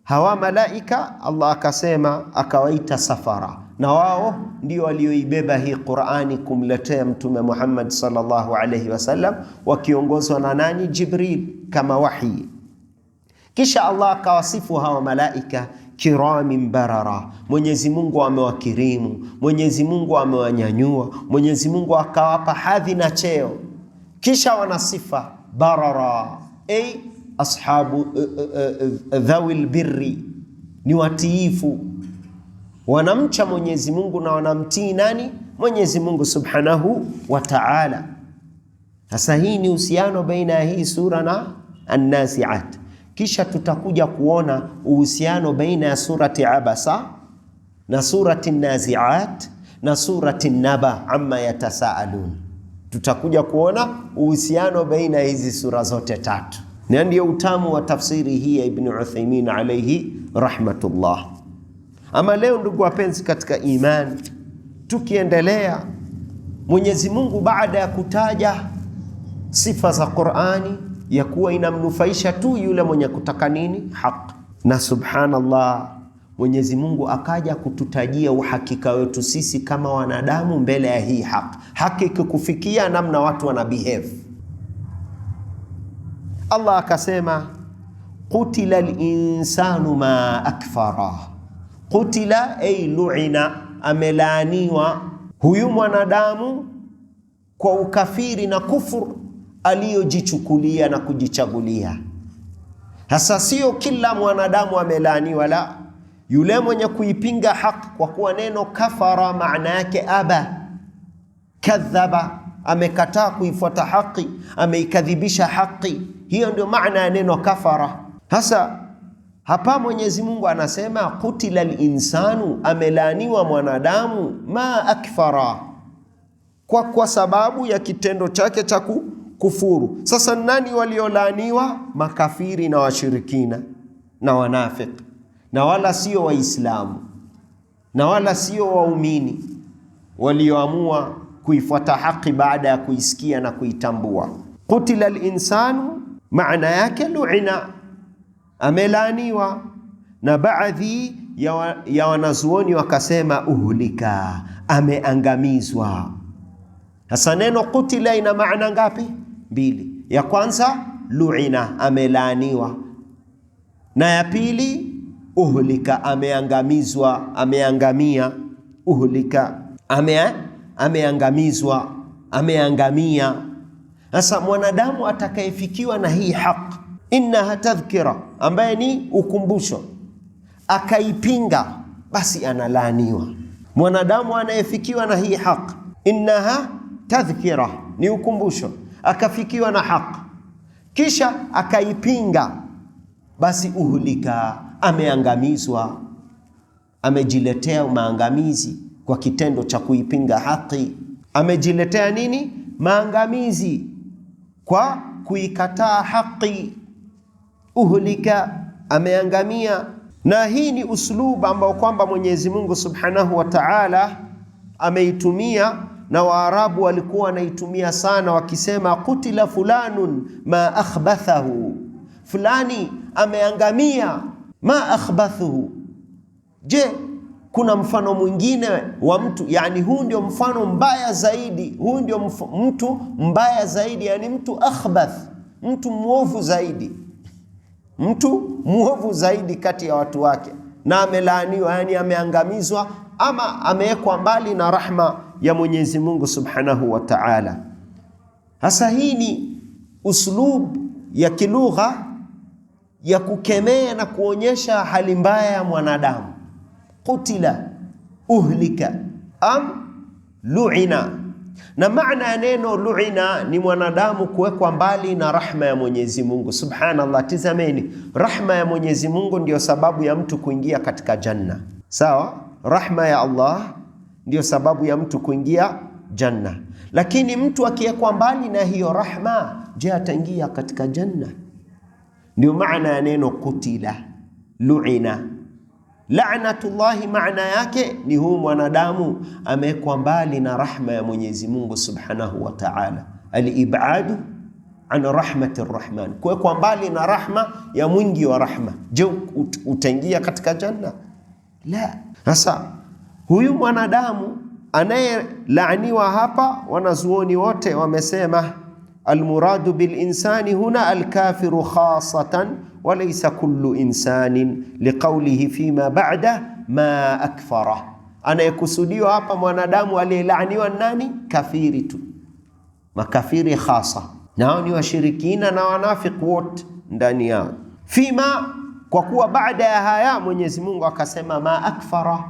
hawa malaika Allah akasema, akawaita safara, na wao ndio walioibeba hii Qur'ani kumletea Mtume Muhammad sallallahu alayhi wasallam, wakiongozwa na nani? Jibril, kama wahi. Kisha Allah akawasifu hawa malaika kiramin barara. Mwenyezi Mungu amewakirimu, Mwenyezi Mungu amewanyanyua, Mwenyezi Mungu akawapa hadhi na cheo. Kisha wanasifa barara, ay ashabu dhawil birri, ni watiifu, wanamcha Mwenyezi Mungu na wanamtii nani? Mwenyezi Mungu subhanahu wa ta'ala. Sasa hii ni uhusiano baina ya hii sura na An-Nazi'at. Kisha tutakuja kuona uhusiano baina ya surati Abasa na surati Nazi'at na surati Naba amma yatasaalun. Tutakuja kuona uhusiano baina ya hizi sura zote tatu, na ndio utamu wa tafsiri hii ya Ibn Uthaymeen alayhi rahmatullah. Ama leo ndugu wapenzi katika imani, tukiendelea, Mwenyezi Mungu baada ya kutaja sifa za Qur'ani ya kuwa inamnufaisha tu yule mwenye kutaka nini? Haki. Na subhanallah, Mwenyezi Mungu akaja kututajia uhakika wetu sisi kama wanadamu mbele ya hii haki. Haki ikikufikia namna watu wana behave. Allah akasema qutila al-insanu ma akfara. Qutila ay lu'ina, amelaaniwa huyu mwanadamu kwa ukafiri na kufuru aliyojichukulia na kujichagulia. Hasa sio kila mwanadamu amelaaniwa, la, yule mwenye kuipinga haki, kwa kuwa neno kafara maana yake aba, kadhaba, amekataa kuifuata haki, ameikadhibisha haki. Hiyo ndio maana ya neno kafara. Hasa hapa Mwenyezi Mungu anasema qutila al-insanu, amelaaniwa mwanadamu, ma akfara, kwa sababu ya kitendo chake cha kufuru. Sasa nani waliolaaniwa? Makafiri na washirikina na wanafiki, na wala sio Waislamu na wala sio waumini walioamua kuifuata haki baada ya kuisikia na kuitambua. Qutila al-insanu maana yake lu'ina, amelaaniwa. Na baadhi ya wanazuoni wakasema uhlika, ameangamizwa. Hasa neno qutila ina maana ngapi? Mbili. Ya kwanza lu'ina, amelaaniwa, na ya pili uhlika, ameangamizwa, ameangamia. Uhlika, ameangamizwa, ameangamia. Sasa mwanadamu atakayefikiwa na hii haki, innaha tadhkira, ambaye ni ukumbusho, akaipinga, basi analaaniwa. Mwanadamu anayefikiwa na hii haki, innaha tadhkira, ni ukumbusho, akafikiwa na haki kisha akaipinga, basi uhlika, ameangamizwa, amejiletea maangamizi kwa kitendo cha kuipinga haki. Amejiletea nini? Maangamizi kwa kuikataa haki. Uhlika, ameangamia. Na hii ni uslubu ambao kwamba Mwenyezi Mungu Subhanahu wa Ta'ala ameitumia, na Waarabu walikuwa wanaitumia sana wakisema qutila fulanun ma akhbathahu, fulani ameangamia, ma akhbathuhu. Je, kuna mfano mwingine wa mtu? Yani huu ndio mfano mbaya zaidi, huu ndio mtu mbaya zaidi, yani mtu akhbath, mtu muovu zaidi, mtu muovu zaidi kati ya watu wake, na amelaaniwa, yani ameangamizwa ama amewekwa mbali na rahma ya Mwenyezi Mungu Subhanahu wa Ta'ala. Hasa hii ni uslub ya kilugha ya kukemea na kuonyesha hali mbaya ya mwanadamu. Qutila, uhlika, am lu'ina. Na maana ya neno lu'ina ni mwanadamu kuwekwa mbali na rahma ya Mwenyezi Mungu. Subhanallah, tizameni, rahma ya Mwenyezi Mungu ndio sababu ya mtu kuingia katika janna. Sawa? Rahma ya Allah ndio sababu ya mtu kuingia janna. Lakini mtu akiwekwa mbali na hiyo rahma, je, ataingia katika janna? Ndio maana ya neno qutila, lu'ina. La'natullahi maana yake ni huu mwanadamu amewekwa mbali na rahma ya Mwenyezi Mungu Subhanahu wa Ta'ala. Al-ib'adu an rahmatir rahman, kuwekwa mbali na rahma ya mwingi wa rahma. Je, utaingia katika janna? La. Sasa huyu mwanadamu anayelaaniwa hapa, wanazuoni wote wamesema almuradu bil insani huna alkafiru khasatan wa laysa kullu insanin liqawlihi fima ba'da ma akfara. Anayekusudiwa hapa mwanadamu aliyelaaniwa nani? Kafiri tu, makafiri khasa, nao ni washirikina na wanafiki wote ndani yao. Fima, kwa kuwa baada ya haya Mwenyezi Mungu akasema ma akfara,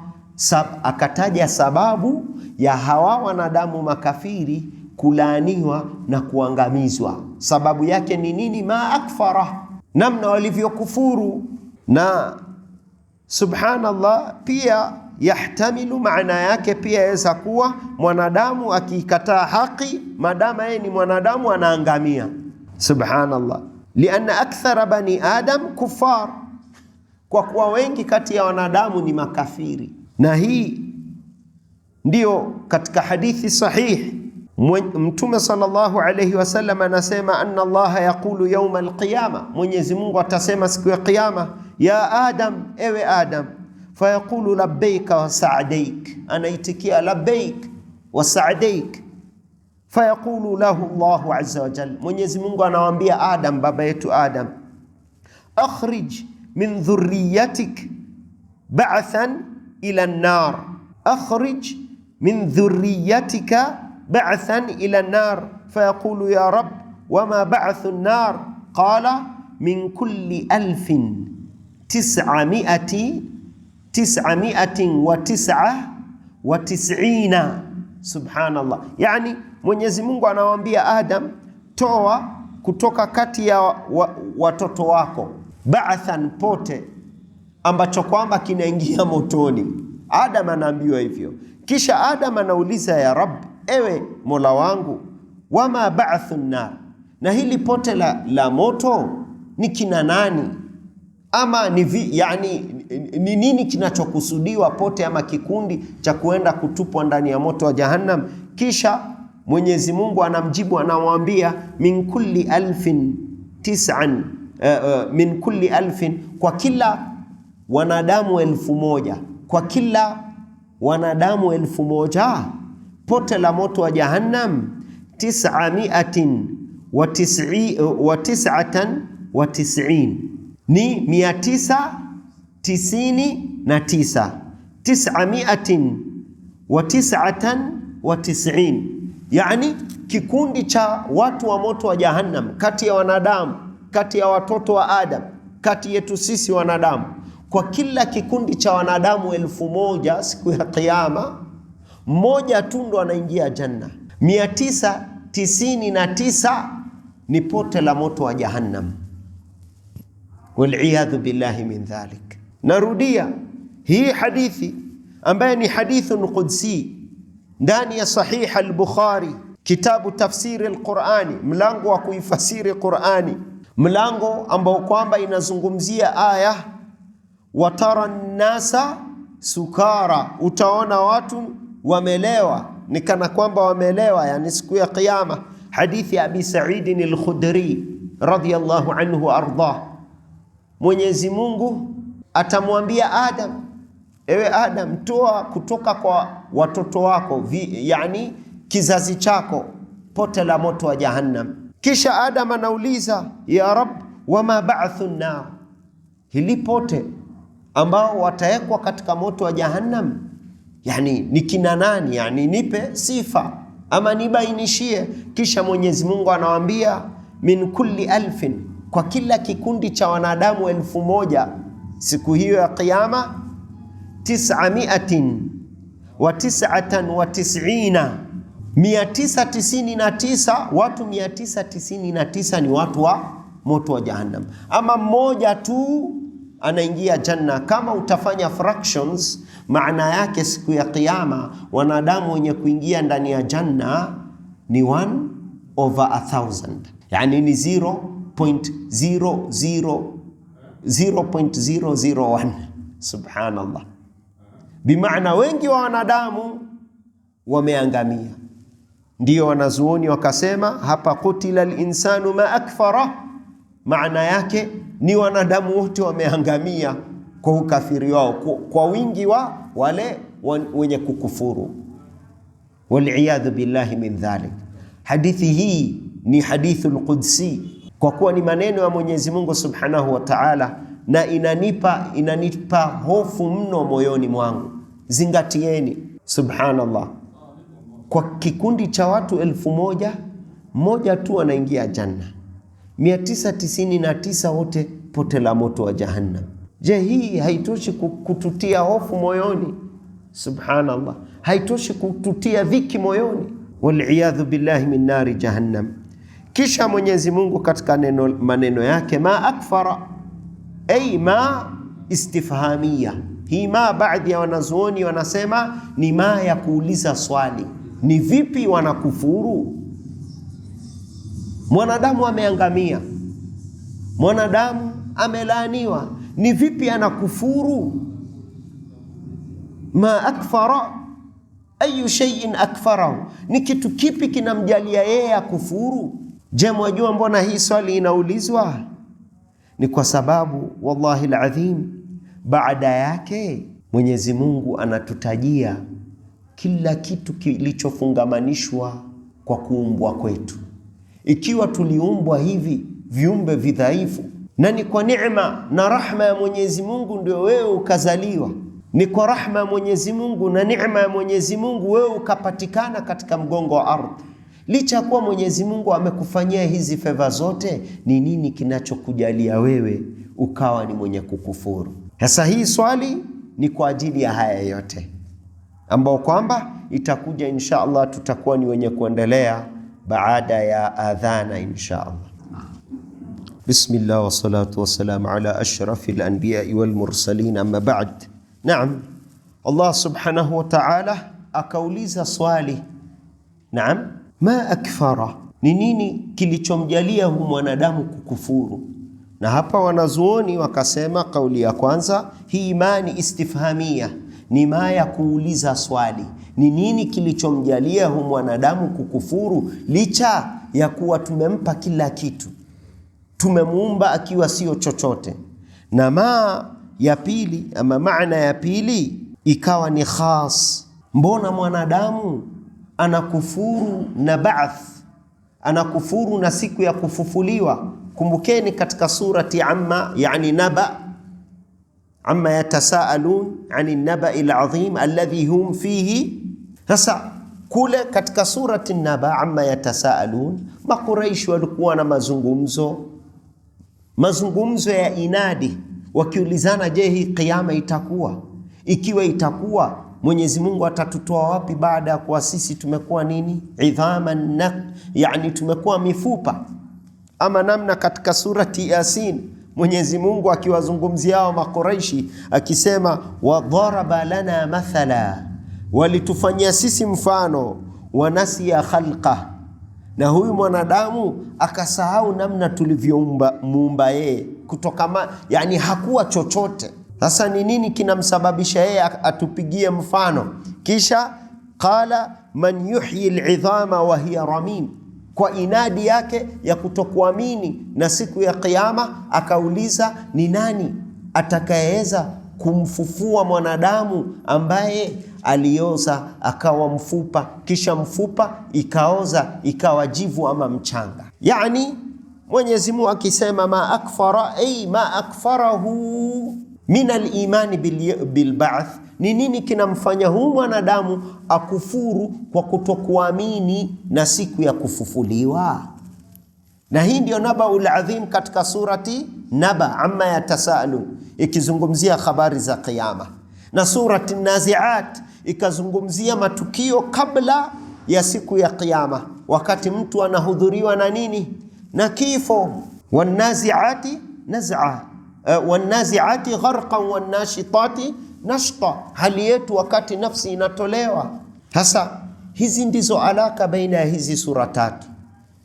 akataja sababu ya hawa wanadamu makafiri kulaaniwa na kuangamizwa. Sababu yake ni nini? Ma akfara, namna walivyokufuru. Na subhanallah, pia yahtamilu, maana yake pia yaweza kuwa mwanadamu akikataa haki, madama yeye ni mwanadamu, anaangamia. Subhanallah, lianna akthara bani adam kuffar, kwa kuwa wengi kati ya wanadamu ni makafiri. Na hii ndio katika hadithi sahihi Mtume sallallahu alayhi wasallam anasema anna Allah yaqulu yawm alqiyama, Mwenyezi Mungu atasema siku ya kiyama, ya Adam, ewe Adam, fayaqulu labbaika wa sa'daik, anaitikia labbaik wa sa'daik. Fayaqulu lahu Allahu azza wa jalla, Mwenyezi Mungu anawaambia Adam, baba yetu Adam, akhrij min dhurriyyatik ba'than ila an-nar, akhrij min dhurriyyatika ba'than ila an-nar. Fayaqulu ya rab wama ba'thu an-nar, qala min kulli 1999. Subhanallah. Yani Mwenyezi Mungu anawaambia Adam, toa kutoka kati ya watoto wako ba'than, pote ambacho kwamba kinaingia motoni. Adam anaambiwa hivyo, kisha Adam anauliza, ya Rabb, ewe Mola wangu, wama ba'thu an-nar, na hili pote la moto ni kina nani? Ama ni nini kinachokusudiwa, pote ama kikundi cha kuenda kutupwa ndani ya moto wa Jahannam? Kisha Mwenyezi Mungu anamjibu, anamwambia min kulli alfin, kwa kila wanadamu 1000, kwa kila wanadamu 1000 pote la moto wa Jahannam 999 ni 999, 999, yani kikundi cha watu wa moto wa Jahannam, kati ya wanadamu, kati ya watoto wa Adam, kati yetu sisi wanadamu, kwa kila kikundi cha wanadamu 1000 siku ya Kiyama, mmoja tu ndo anaingia janna. 999 ni pote la moto wa Jahannam. Wal'iyadhu billahi min dhalik. Narudia, hii hadithi ambaye ni hadithun qudsi ndani ya Sahih al-Bukhari, kitabu tafsiri al-Qur'ani, mlango wa kuifasiri Qur'ani, mlango ambao kwamba inazungumzia aya watara nnasa sukara, utaona watu wamelewa, ni kana kwamba wamelewa, yani siku ya Kiyama. Hadithi ya Abi Sa'id al-Khudri radhiyallahu anhu wa ardah, Mwenyezi Mungu atamwambia Adam, ewe Adam, toa kutoka kwa watoto wako, yani kizazi chako, pote la moto wa Jahannam. Kisha Adam anauliza, ya Rab, wama ba'thu an-nar, hili pote ambao wataekwa katika moto wa Jahannam, yani ni kina nani? Yani nipe sifa ama nibainishie. Kisha Mwenyezi Mungu anawaambia, min kulli alfin, kwa kila kikundi cha wanadamu 1000 siku hiyo ya Kiyama, 999, watu 999 ni watu wa moto wa Jahannam. Ama mmoja tu anaingia janna. Kama utafanya fractions, maana yake siku ya Kiyama wanadamu wenye kuingia ndani ya janna ni 1/1000, yani ni 0.001. Subhanallah. Bimaana wengi wa wanadamu wameangamia. Ndio wanazuoni wakasema hapa, qutila al-insanu ma akfara, maana yake ni wanadamu wote wameangamia kwa ukafiri wao, kwa wingi wa wale wenye kukufuru. Wal'iyadhu billahi min dhalik. Hadithi hii ni hadithul qudsi, kwa kuwa ni maneno ya Mwenyezi Mungu Subhanahu wa Ta'ala, na inanipa hofu mno moyoni mwangu. Zingatieni, subhanallah, kwa kikundi cha watu 1000, mmoja tu anaingia janna, 999 wote pote la moto wa Jahannam. Je, hii haitoshi kututia hofu moyoni? Subhanallah, haitoshi kututia dhiki moyoni? Wal'iyadhu billahi min nari Jahannam. Kisha Mwenyezi Mungu katika maneno yake, ma akfara, ay ma istifhamia. Hii ma, baadhi ya wanazuoni wanasema ni ma ya kuuliza swali. Ni vipi wanakufuru? Mwanadamu ameangamia, mwanadamu amelaaniwa, ni vipi anakufuru? Ma akfara ayu shay'in akfarahu, ni kitu kipi kinamjalia yeye akufuru? Je, mwajua mbona hii swali inaulizwa? Ni kwa sababu wallahi alazim, baada yake Mwenyezi Mungu anatutajia kila kitu kilichofungamanishwa kwa kuumbwa kwetu. Ikiwa tuliumbwa hivi viumbe vidhaifu, na ni kwa neema na rahma ya Mwenyezi Mungu ndio wewe ukazaliwa, ni kwa rahma ya Mwenyezi Mungu na neema ya Mwenyezi Mungu wewe ukapatikana katika mgongo wa ardhi. Licha ya kuwa Mwenyezi Mungu amekufanyia hizi feva zote, ni nini kinachokujalia wewe ukawa ni mwenye kukufuru? Sasa hii swali ni kwa ajili ya haya yote ambao kwamba itakuja insha Allah, tutakuwa ni wenye kuendelea baada ya adhana insha Allah. Bismillah wa salatu wa salam ala ashrafil anbiya wal mursalin, amma ba'd. Naam, Allah subhanahu wa ta'ala akauliza swali, naam, ma akfara, ni nini kilichomjalia hu mwanadamu kukufuru? Na hapa wanazuoni wakasema kauli ya kwanza, hii imani istifhamia, ni maa ya kuuliza swali, ni nini kilichomjalia hu mwanadamu kukufuru licha ya kuwa tumempa kila kitu, tumemuumba akiwa sio chochote. Na maa ya pili ama maana ya pili ikawa ni khas, mbona mwanadamu anakufuru na ba'th, anakufuru na siku ya kufufuliwa? Kumbukeni katika surati Amma, yani Naba, amma yatasaalun ani naba'il azim alladhi hum fihi. Sasa kule katika surati Naba, amma yatasaalun, Makuraishi walikuwa na mazungumzo ya inadi, wakiulizana, je, hii kiyama itakuwa? Ikiwa itakuwa, Mwenyezi Mungu atatutoa wapi baada ya kuwa sisi tumekuwa nini? Idhaman, yani tumekuwa mifupa. Ama namna katika surati Yasin, Mwenyezi Mungu akiwazungumzia hao Makuraishi akisema, wadharaba lana mathala, walitufanyia sisi mfano, wanasiya khalqa, na huyu mwanadamu akasahau namna tulivyomuumba yeye kutoka yani hakuwa chochote. Sasa ni nini kinamsababisha yeye atupigie mfano? Kisha qala man yuhyi al'idhama wa hiya ramim, kwa inadi yake ya kutokuamini na siku ya kiyama akauliza, ni nani atakayeweza kumfufua mwanadamu ambaye alioza akawa mfupa, kisha mfupa ikaoza ikawa jivu ama mchanga? Yani Mwenyezi Mungu akisema ma akfara, ay ma akfarahu min al-imani bil ba'th, ni nini kinamfanya huyu mwanadamu akufuru kwa kutokuamini na siku ya kufufuliwa? Na hii ndio Nabaul Adhim katika surati Naba, amma yatasaalun, ikizungumzia habari za kiyama, na surati Naziat ikazungumzia matukio kabla ya siku ya kiyama, wakati mtu anahudhuriwa na nini? Na kifo. Wanaziati naz'a, wanaziati gharqan, wanashitati nashta, hali yetu wakati nafsi inatolewa. Hasa hizi ndizo alaka baina ya hizi sura tatu.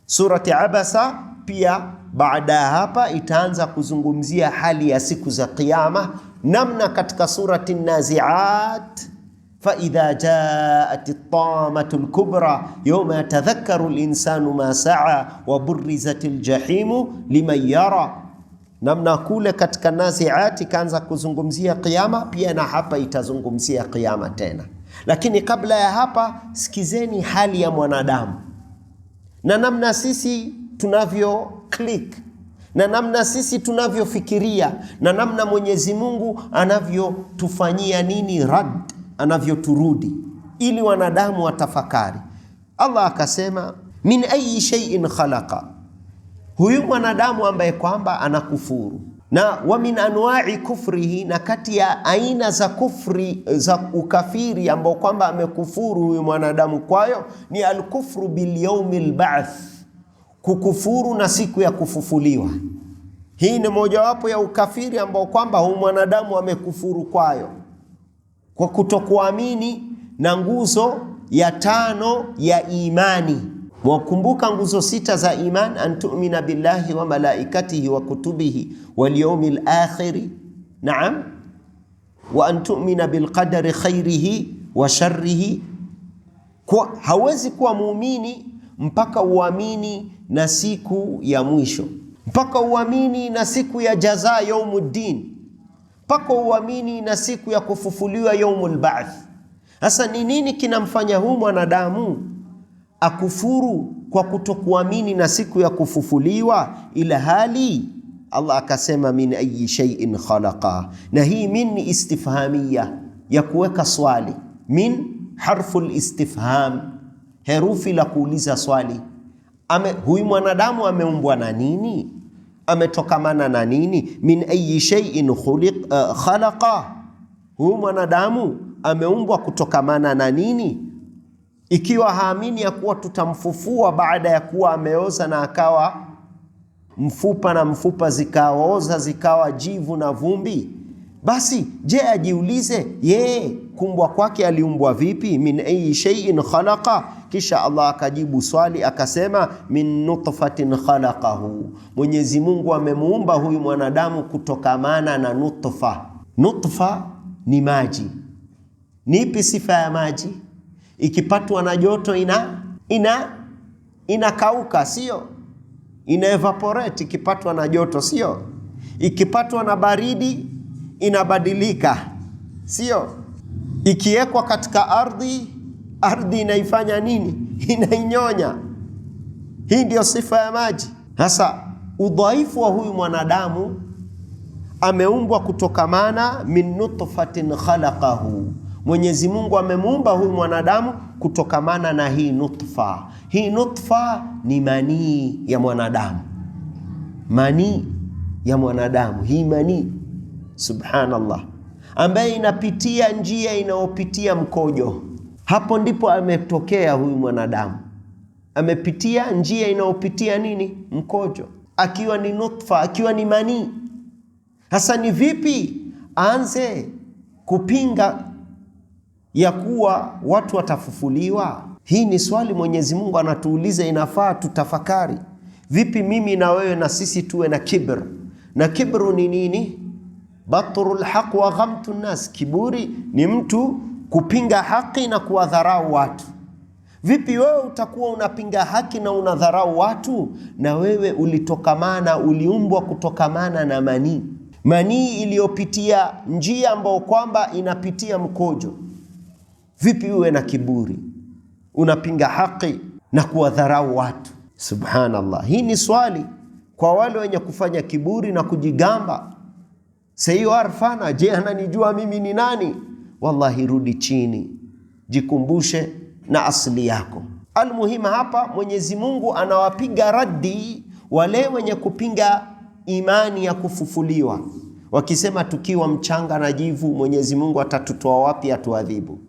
Surati Abasa pia baada ya hapa itaanza kuzungumzia hali ya siku za kiyama, namna katika surati Naziat, fa idha jaat at-tamatul kubra yawma yatadhakkaru al-insanu ma sa'a wa burrizatil jahimu liman yara. Namna kule katika Naziati kaanza kuzungumzia kiyama pia, na hapa itazungumzia kiyama tena. Lakini kabla ya hapa, sikizeni hali ya mwanadamu na namna sisi tunavyo click, na namna sisi tunavyofikiria, na namna Mwenyezi Mungu anavyotufanyia nini rad, anavyoturudi, ili wanadamu watafakari. Allah akasema, min ayi shay'in khalaqa, huyu mwanadamu ambaye kwamba anakufuru, na wa min anwa'i kufrihi, na kati ya aina za kufri za ukafiri ambao kwamba amekufuru huyu mwanadamu kwayo ni al-kufru bil yawmil ba'th, kukufuru na siku ya kufufuliwa. Hii ni mojawapo ya ukafiri ambao kwamba huyu mwanadamu amekufuru kwayo, kwa kutokuamini na nguzo ya tano ya imani. Mwakumbuka nguzo sita za iman, an tu'mina billahi wa malaikatihi wa kutubihi wal yawmil akhir, naam, wa an tu'mina bil qadari khairihi wa sharrihi, Kwa hawezi kuwa muumini mpaka uamini na siku ya mwisho, mpaka uamini na siku ya jaza yaumuddin, mpaka uamini na siku ya kufufuliwa yaumul ba'th. Sasa ni nini kinamfanya huyu mwanadamu akufuru kwa kutokuamini na siku ya kufufuliwa, ila hali Allah akasema min ayi shay'in khalaqa, na hii min ni istifhamia ya kuweka swali. Min harful istifham, herufi la kuuliza swali. Huyu mwanadamu ameumbwa na nini? Ametokamana na nini? Min ayi shay'in khalaqa, huyu mwanadamu ameumbwa kutokamana na nini? Ikiwa haamini ya kuwa tutamfufua baada ya kuwa ameoza na akawa mfupa na mfupa zikaoza zikawa jivu na vumbi, basi je, ajiulize yeye kumbwa kwake aliumbwa vipi? Min ayi shay'in khalaqa. Kisha Allah akajibu swali akasema min nutfatin khalaqahu, Mwenyezi Mungu amemuumba huyu mwanadamu kutokamana na nutfa. Nutfa ni maji. Nipi sifa ya maji? Ikipatwa na joto inakauka, sio? Ina evaporate ikipatwa na joto, sio? Ikipatwa na baridi inabadilika, sio? Ikiwekwa katika ardhi inaifanya nini? Inainyonya. Hii ndio sifa ya maji. Sasa udhaifu wa huyu mwanadamu, ameumbwa kutokamana min nutfatin khalaqahu, Mwenyezi Mungu amemuumba huyu mwanadamu kutokamana na hii nutfa. Hii nutfa ni manii ya mwanadamu, manii ya mwanadamu. Hii manii, subhanallah, ambaye inapitia njia inayopitia mkojo. Hapo ndipo ametokea huyu mwanadamu, amepitia njia inayopitia nini? Mkojo, akiwa ni nutfa, akiwa ni manii. Hasa ni vipi aanze kupinga ya kuwa watu watafufuliwa? Hii ni swali Mwenyezi Mungu anatuuliza, inafaa tutafakari. Vipi mimi na wewe na sisi tuwe na kibr? Na kibru ni nini? Batrul haq wa ghamtu nas. Kiburi ni mtu kupinga haki na kuwadharau watu. Vipi wewe utakuwa unapinga haki na unadharau watu, na wewe uliumbwa kutokamana na manii, manii iliyopitia njia ambayo kwamba inapitia mkojo? Vipi uwe na kiburi, unapinga haki na kuwadharau watu? Subhanallah. Hii ni swali kwa wale wenye kufanya kiburi na kujigamba, sayo arfana, je, ananijua mimi ni nani? Wallahi, rudi chini, jikumbushe na asili yako. Almuhima hapa Mwenyezi Mungu anawapiga raddi wale wenye kupinga imani ya kufufuliwa, wakisema tukiwa mchanga na jivu Mwenyezi Mungu atatutoa wapi atuadhibu?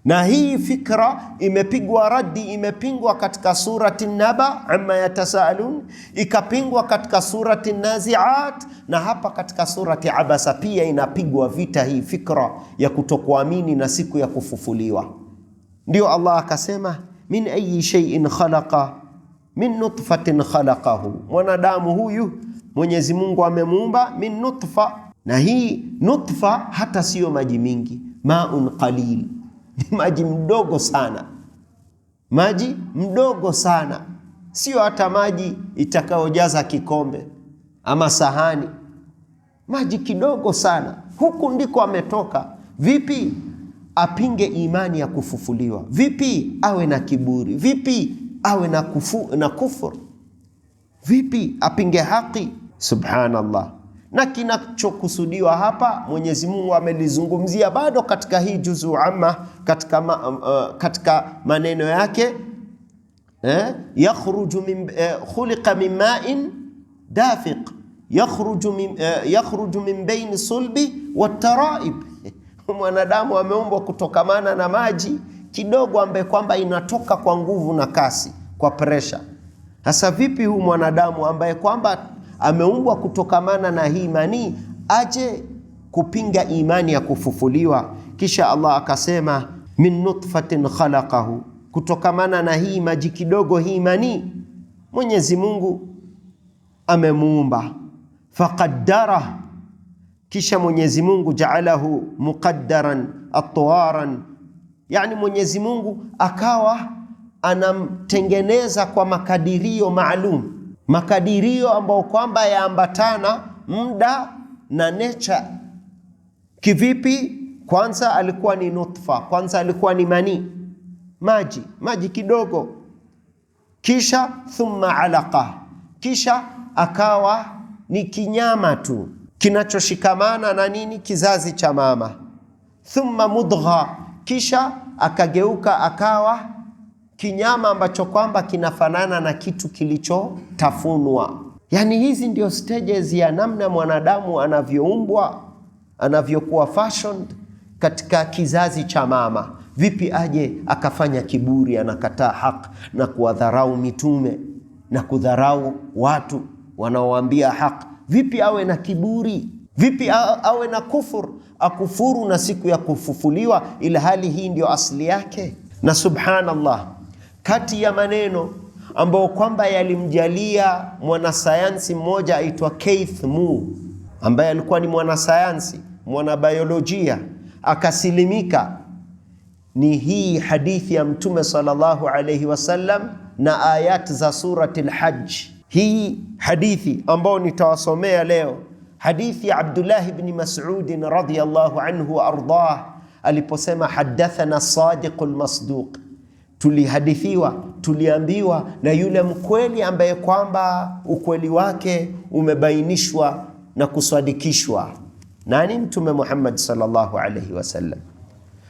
Na hii fikra imepigwa raddi, imepingwa katika surati Naba amma yatasaalun, ikapingwa katika surati Naziat, na hapa katika surati Abasa pia inapigwa vita hii fikra ya kutokuamini na siku ya kufufuliwa. Ndio Allah akasema min ayi shay'in khalaqa, min nutfatin khalaqahu. Mwanadamu huyu Mwenyezi Mungu amemuumba min nutfa, na hii nutfa hata sio maji mingi, maun qalil, ni maji mdogo sana, maji mdogo sana, sio hata maji itakayojaza kikombe ama sahani, maji kidogo sana. Huku ndiko ametoka. Vipi apinge imani ya kufufuliwa? Vipi awe na kiburi? Vipi awe na kufur? Vipi apinge haki? Subhanallah. Na kinachokusudiwa hapa Mwenyezi Mungu amelizungumzia bado katika hii juzu amma, katika maneno yake, khuliqa min ma'in dafiq yakhruju min baini sulbi wat-tara'ib. Mwanadamu ameumbwa kutokamana na maji kidogo ambaye kwamba inatoka kwa nguvu na kasi, kwa pressure. Hasa vipi huu mwanadamu ambaye kwamba ameumbwa kutokamana na hii manii aje kupinga imani ya kufufuliwa? Kisha Allah akasema min nutfatin khalaqahu, kutokamana na hii maji kidogo, hii manii Mwenyezi Mungu amemuumba. Faqaddara, kisha Mwenyezi Mungu ja'alahu muqaddaran atwaran, Yani Mwenyezi Mungu akawa anamtengeneza kwa makadirio maalum, makadirio ambayo kwamba yaambatana muda na nature. Kivipi? Kwanza alikuwa ni nutfa, kwanza alikuwa ni mani, maji kidogo, kisha thumma alaqa, kisha akawa ni kinyama tu kinachoshikamana na nini? Kizazi cha mama. Thumma mudgha, kisha akageuka akawa kinyama ambacho kwamba kinafanana na kitu kilichotafunwa. Yani hizi ndio stages ya namna mwanadamu anavyoumbwa, anavyokuwa fashioned katika kizazi cha mama. Vipi aje akafanya kiburi, anakataa haki na kuwadharau mitume na kudharau watu wanaoambia haki? Vipi awe na kiburi? Vipi awe na akufuru na siku ya kufufuliwa, ila hali hii ndio asili yake? Na subhanallah, kati ya maneno ambao kwamba yalimjalia mwanasayansi mmoja aitwa Keith Moore, ambaye alikuwa ni mwanasayansi, mwanabiolojia, akasilimika, ni hii hadithi ya Mtume sallallahu alayhi wasallam na ayat za surati al-Hajj. Hii hadithi ambao nitawasomea leo, hadithi ya Abdullah ibn Mas'ud radhiyallahu anhu wa ardah, aliposema hadathana sadiqul masduq, tulihadithiwa, tuliambiwa na yule mkweli ambaye kwamba ukweli wake umebainishwa na kusadikishwa. Nani? Mtume Muhammad sallallahu alayhi wasallam.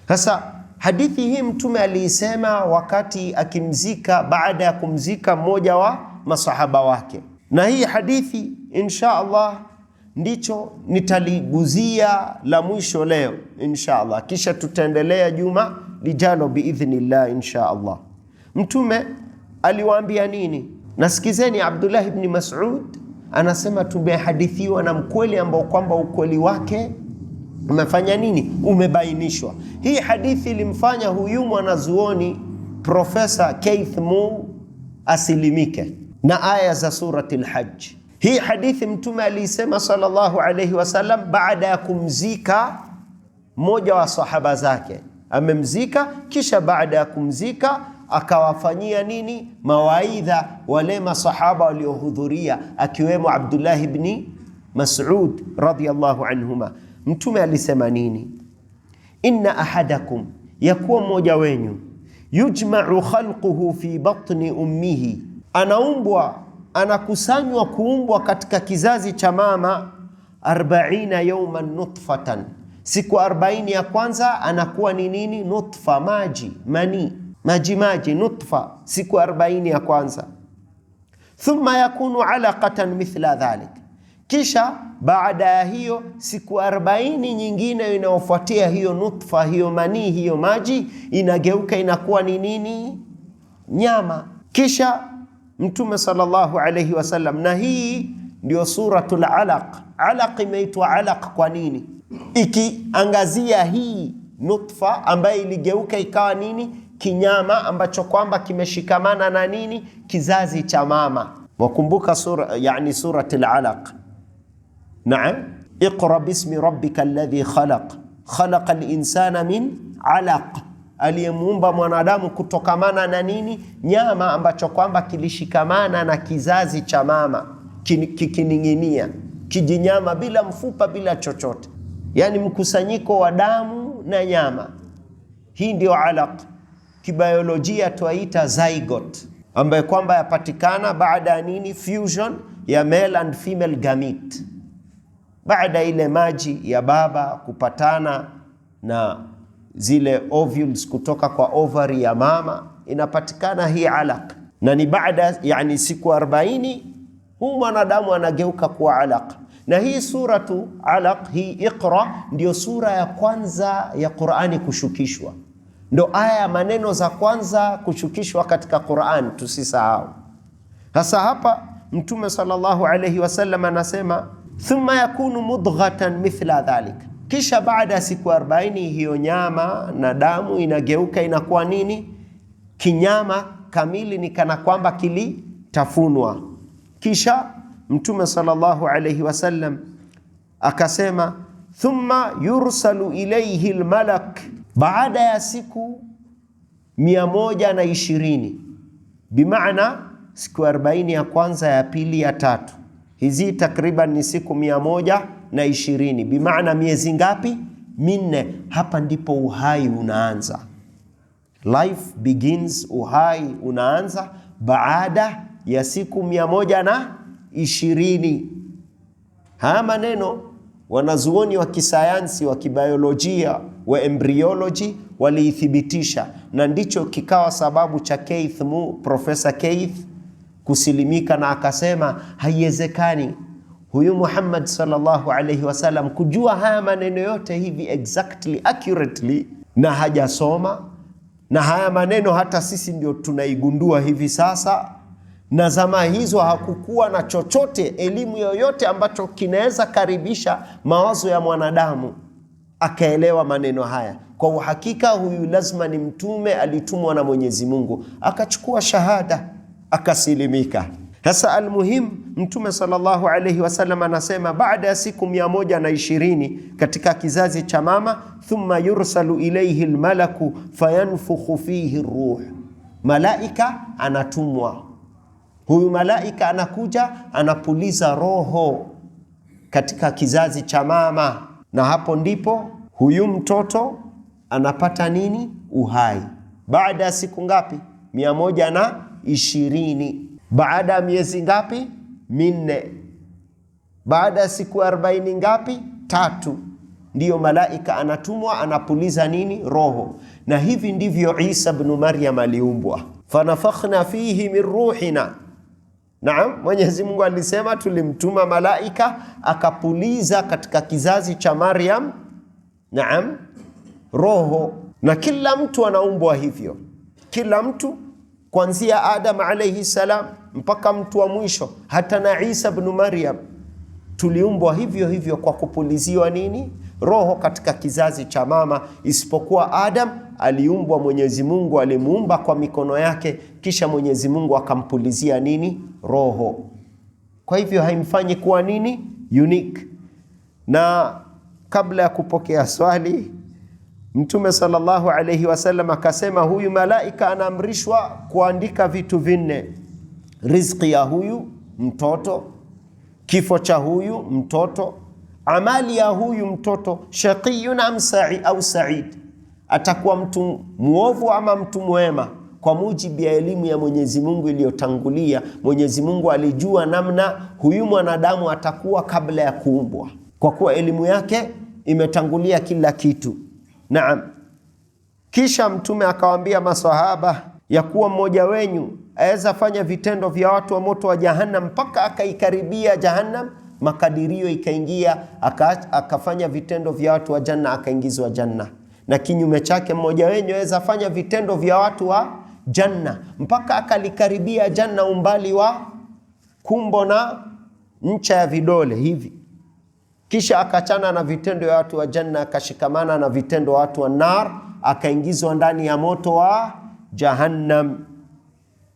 Sasa hadithi hii Mtume aliisema wakati akimzika, baada ya kumzika mmoja wa masahaba wake, na hii hadithi insha Allah ndicho nitaliguzia la mwisho leo insha Allah, kisha tutaendelea juma lijalo biidhnillah insha Allah. Mtume aliwaambia nini? Nasikizeni, Abdullah ibn Mas'ud anasema tumehadithiwa na mkweli ambao kwamba ukweli wake umefanya nini? Umebainishwa. Hii hadithi ilimfanya huyu mwanazuoni Profesa Keith Moore asilimike na aya za surati al-Hajj. Hii hadithi Mtume alisema sallallahu alayhi wasallam baada ya kumzika mmoja wa sahaba zake, amemzika, kisha baada ya kumzika akawafanyia nini? Mawaidha wale masahaba waliohudhuria, akiwemo Abdullah ibn Mas'ud radhiyallahu anhuma. Mtume alisema nini? Inna ahadakum, yakuwa mmoja wenyu, yujma'u khalquhu fi batni ummihi, anaumbwa, anakusanywa kuumbwa katika kizazi cha mama, 40 yawman nutfatan, siku 40 ya kwanza anakuwa ni nini? Nutfa, maji, nutfa, siku 40 ya kwanza. Thumma yakunu alaqatan mithla dhalik, kisha baada ya hiyo siku 40 nyingine inayofuatia hiyo nutfa, hiyo manii, hiyo maji inageuka inakuwa ni nini? Nyama. Kisha Mtume sallallahu alayhi wasallam, na hii ndio suratul Alaq. Alaq imeitwa Alaq kwa nini? Ikiangazia hii nutfa ambayo iligeuka ikawa nini? Kinyama ambacho kwamba kimeshikamana na nini? Kizazi cha mama. Wakumbuka suratul Alaq. Naam, iqra bismi rabbika alladhi khalaqal insana min alaq, aliyemuumba mwanadamu kutokamana na nini? Nyama ambacho kwamba kilishikamana na kizazi cha mama, kikining'inia, kijinyama bila mfupa, bila chochote, yani mkusanyiko wa damu na nyama. Hii ndio alaq. Kibiolojia tuaita zygote, ambaye kwamba yapatikana baada ya nini? Fusion ya male and female gamete. Baada ile maji ya baba kupatana na zile ovules kutoka kwa ovary ya mama, inapatikana hii alaq, na ni baada yani siku 40 huu mwanadamu anageuka kuwa alaq. Na hii suratu Alaq, hii Iqra, ndio sura ya kwanza ya Qur'ani kushukishwa, ndio aya maneno za kwanza kushukishwa katika Qur'an, tusisahau. Sasa hapa Mtume sallallahu alayhi wasallam anasema thumma yakunu mudghatan mithla dhalik, kisha baada ya siku 40 hiyo nyama na damu inageuka inakuwa nini? Kinyama kamili, ni kana kwamba kilitafunwa. Kisha Mtume sallallahu alayhi wasallam akasema thumma yursalu ilayhi almalak, baada ya siku 120, bimaana siku 40 ya kwanza, ya pili, ya tatu. Hizi takriban ni siku 120, bimaana miezi ngapi? Minne. Hapa ndipo uhai unaanza. Life begins, uhai unaanza baada ya siku 120. Haya maneno wanazuoni wa kisayansi, wa kibiolojia, wa embryology waliithibitisha, na ndicho kikawa sababu cha Professor Keith kusilimika, na akasema haiwezekani huyu Muhammad sallallahu alayhi wasallam kujua haya maneno yote hivi exactly, accurately, na hajasoma. Na haya maneno hata sisi ndio tunaigundua hivi sasa, na zama hizo hakukuwa na chochote, elimu yoyote ambacho kinaweza karibisha mawazo ya mwanadamu akaelewa maneno haya. Kwa uhakika huyu lazima ni mtume, alitumwa na Mwenyezi Mungu, akachukua shahada, akasilimika. Sasa almuhim, mtume sallallahu alayhi wasallam anasema baada ya siku 120 katika kizazi cha mama, thumma yursalu ilayhi almalaku fayanfukhu fihi ruh, malaika anatumwa. Huyu malaika anakuja, anapuliza roho katika kizazi cha mama, na hapo ndipo huyu mtoto anapata nini? Uhai. Baada ya siku ngapi? 120. Baada ya miezi ngapi? Minne. Baada ya siku 40 ngapi? 3. Ndiyo malaika anatumwa, anapuliza nini? Roho. Na hivi ndivyo Isa ibn Maryam aliumbwa. Fanafakhna fihi min ruhina. Naam, Mwenyezi Mungu alisema tulimtuma malaika akapuliza katika kizazi cha Maryam, naam, roho. Na kila mtu anaumbwa hivyo, kila mtu kuanzia Adam alayhi salam mpaka mtu wa mwisho, hata na Isa ibn Maryam tuliumbwa hivyo hivyo kwa kupuliziwa nini? Roho katika kizazi cha mama, isipokuwa Adam aliumbwa, Mwenyezi Mungu alimuumba kwa mikono yake, kisha Mwenyezi Mungu akampulizia nini? Roho. Kwa hivyo haimfanyi kuwa nini? Unique. Na kabla ya kupokea swali, Mtume sallallahu alayhi wasallam akasema huyu malaika anaamrishwa kuandika vitu vinne: riziki ya huyu mtoto, kifo cha huyu mtoto, amali ya huyu mtoto, shaqiyun au sa'id, atakuwa mtu muovu ama mtu mwema. Kwa mujibu ya elimu ya Mwenyezi Mungu iliyotangulia, Mwenyezi Mungu alijua namna huyu mwanadamu atakuwa kabla ya kuumbwa, kwa kuwa elimu yake imetangulia kila kitu. Naam. Kisha Mtume akawaambia maswahaba ya kuwa mmoja wenyu aweza fanya vitendo vya watu wa moto wa Jahannam mpaka akaikaribia Jahannam, makadirio ikaingia, akafanya vitendo vya watu wa janna, akaingizwa janna. Na kinyume chake, mmoja wenyu aweza fanya vitendo vya watu wa janna mpaka akalikaribia janna umbali wa kumbo na ncha ya vidole hivi, kisha akachana na vitendo vya watu wa janna, akashikamana na vitendo watu wa nar, akaingizwa ndani ya moto wa Jahannam.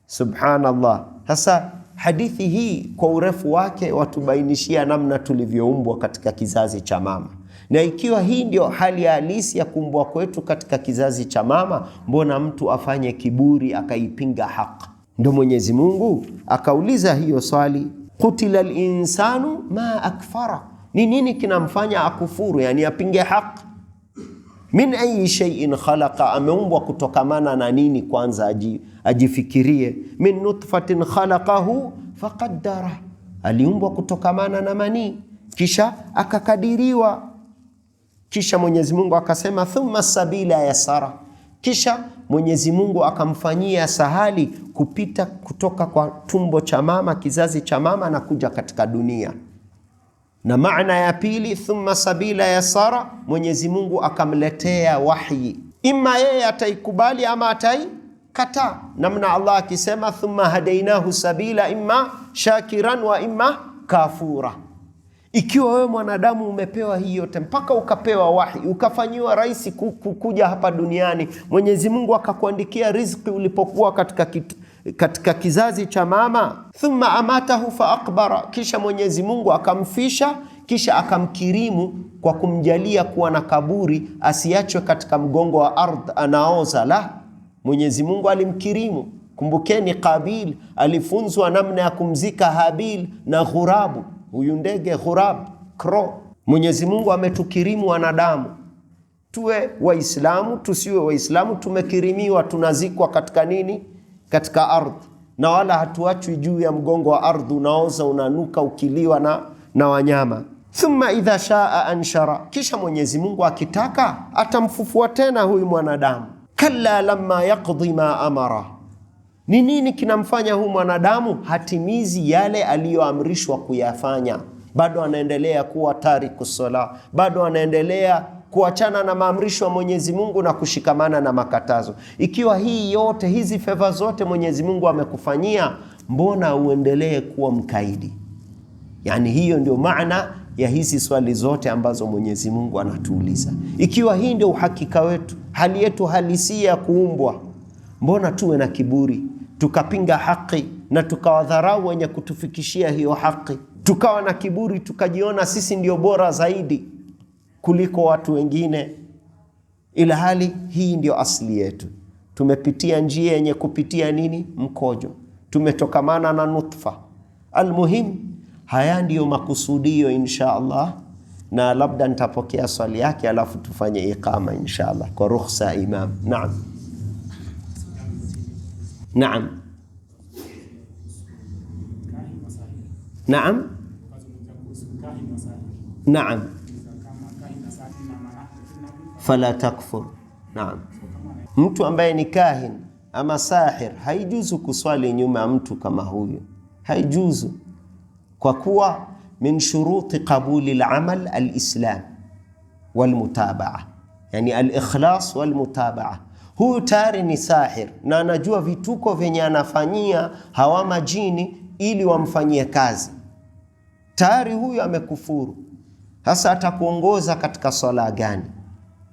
Subhanallah. Sasa hadithi hii kwa urefu wake watubainishia namna tulivyoumbwa katika kizazi cha mama. Na ikiwa hii ndio hali ya halisi ya kuumbwa kwetu katika kizazi cha mama, mbona mtu afanye kiburi akaipinga haki? Ndio Mwenyezi Mungu akauliza hiyo swali, qutila al-insanu ma akfara, ni nini kinamfanya akufuru, yani apinge haki? Min ayi shay'in khalaqa, ameumbwa kutokamana na nini? Kwanza ajifikirie. Min nutfatin khalaqahu faqaddara, aliumbwa kutokamana na mani, kisha akakadiriwa. Kisha Mwenyezi Mungu akasema thumma sabila yasara, kisha Mwenyezi Mungu akamfanyia sahali kupita kutoka kwa tumbo cha mama, kizazi cha mama, na kuja katika dunia. Na maana ya pili, thumma sabila yasara, Mwenyezi Mungu akamletea wahyi, ima yeye ataikubali ama ataikataa. Namna Allah akisema thumma hadainahu sabila imma shakiran wa imma kafura. Ikiwa wewe mwanadamu umepewa hii yote, mpaka ukapewa wahi, ukafanyiwa rahisi kuja hapa duniani, Mwenyezi Mungu akakuandikia riziki ulipokuwa katika kizazi cha mama, thumma amatahu fa akbara, kisha Mwenyezi Mungu akamfisha, kisha akamkirimu kwa kumjalia kuwa na kaburi, asiachwe katika mgongo wa ardhi anaoza. La, Mwenyezi Mungu alimkirimu. Kumbukeni, Qabil alifunzwa namna ya kumzika Habil na ghurabu, huyu ndege ghurab, crow. Mwenyezi Mungu ametukirimu wanadamu, tuwe Waislamu tusiwe Waislamu, tumekirimiwa, tunazikwa katika nini? Katika ardhi, na wala hatuachwi juu ya mgongo wa ardhi unaoza unanuka ukiliwa na wanyama. Thumma idha shaa anshara, kisha Mwenyezi Mungu akitaka atamfufua tena huyu mwanadamu. Kalla lamma yaqdi ma amara, ni nini kinamfanya huyu mwanadamu hatimizi yale aliyoamrishwa kuyafanya? Bado anaendelea kuwa tariku sala, bado anaendelea kuachana na maamrisho ya Mwenyezi Mungu na kushikamana na makatazo. Ikiwa hii yote, hizi favor zote Mwenyezi Mungu amekufanyia, mbona uendelee kuwa mkaidi? Yani hiyo ndio maana ya hizi swali zote ambazo Mwenyezi Mungu anatuuliza. Ikiwa hii ndio uhakika wetu, hali yetu halisia ya kuumbwa, mbona tuwe na kiburi, tukapinga haki na tukawadharau wenye kutufikishia hiyo haki? Tukawa na kiburi, tukajiona sisi ndio bora zaidi kuliko watu wengine, ila hali hii ndio asili yetu. Tumepitia njia yenye kupitia nini? Mkojo. Tumetokamana na nutfa. Almuhim, haya ndiyo makusudio insha Allah, na labda nitapokea swali yake alafu tufanye iqama insha Allah kwa ruhusa imam. Naam. Naam. Naam. Naam. Fala takfur. Naam. Mtu ambaye ni kahin ama sahir haijuzu kuswali nyuma ya mtu kama huyu, haijuzu, kwa kuwa min shuruti qabuli al-amal al-islam wal-mutabaa, yani al-ikhlas wal-mutabaa. Huyu tayari ni sahir na anajua vituko vyenye anafanyia hawa majini ili wamfanyie kazi. Tayari huyu amekufuru. Sasa atakuongoza katika swala gani?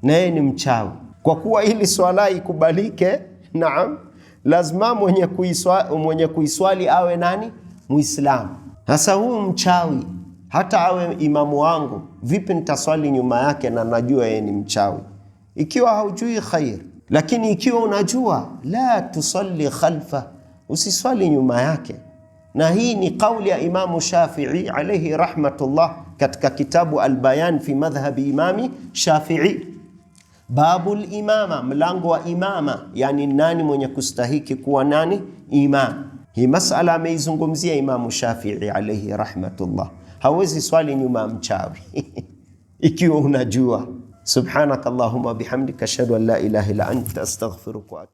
Na yeye ni mchawi. Kwa kuwa ili swala ikubalike, naam, lazima mwenye kuiswali awe nani? Muislamu. Sasa huyu mchawi hata awe imamu wangu, vipi nitaswali nyuma yake na najua yeye ni mchawi? Ikiwa haujui khair, lakini ikiwa unajua, la tusalli khalfa, usiswali nyuma yake. Na hii ni kauli ya Imamu Shafi'i alayhi rahmatullah katika kitabu Al-Bayan fi madhhabi Imami Shafi'i. Babul imama, mlango wa imama, yani nani mwenye kustahiki kuwa nani? Imam. Hii masala ameizungumzia Imamu Shafi'i alayhi rahmatullah. Hawezi swali nyuma mchawi ikiwa unajua. Subhanakallahumma bihamdika ashhadu an la ilaha illa anta astaghfiruka wa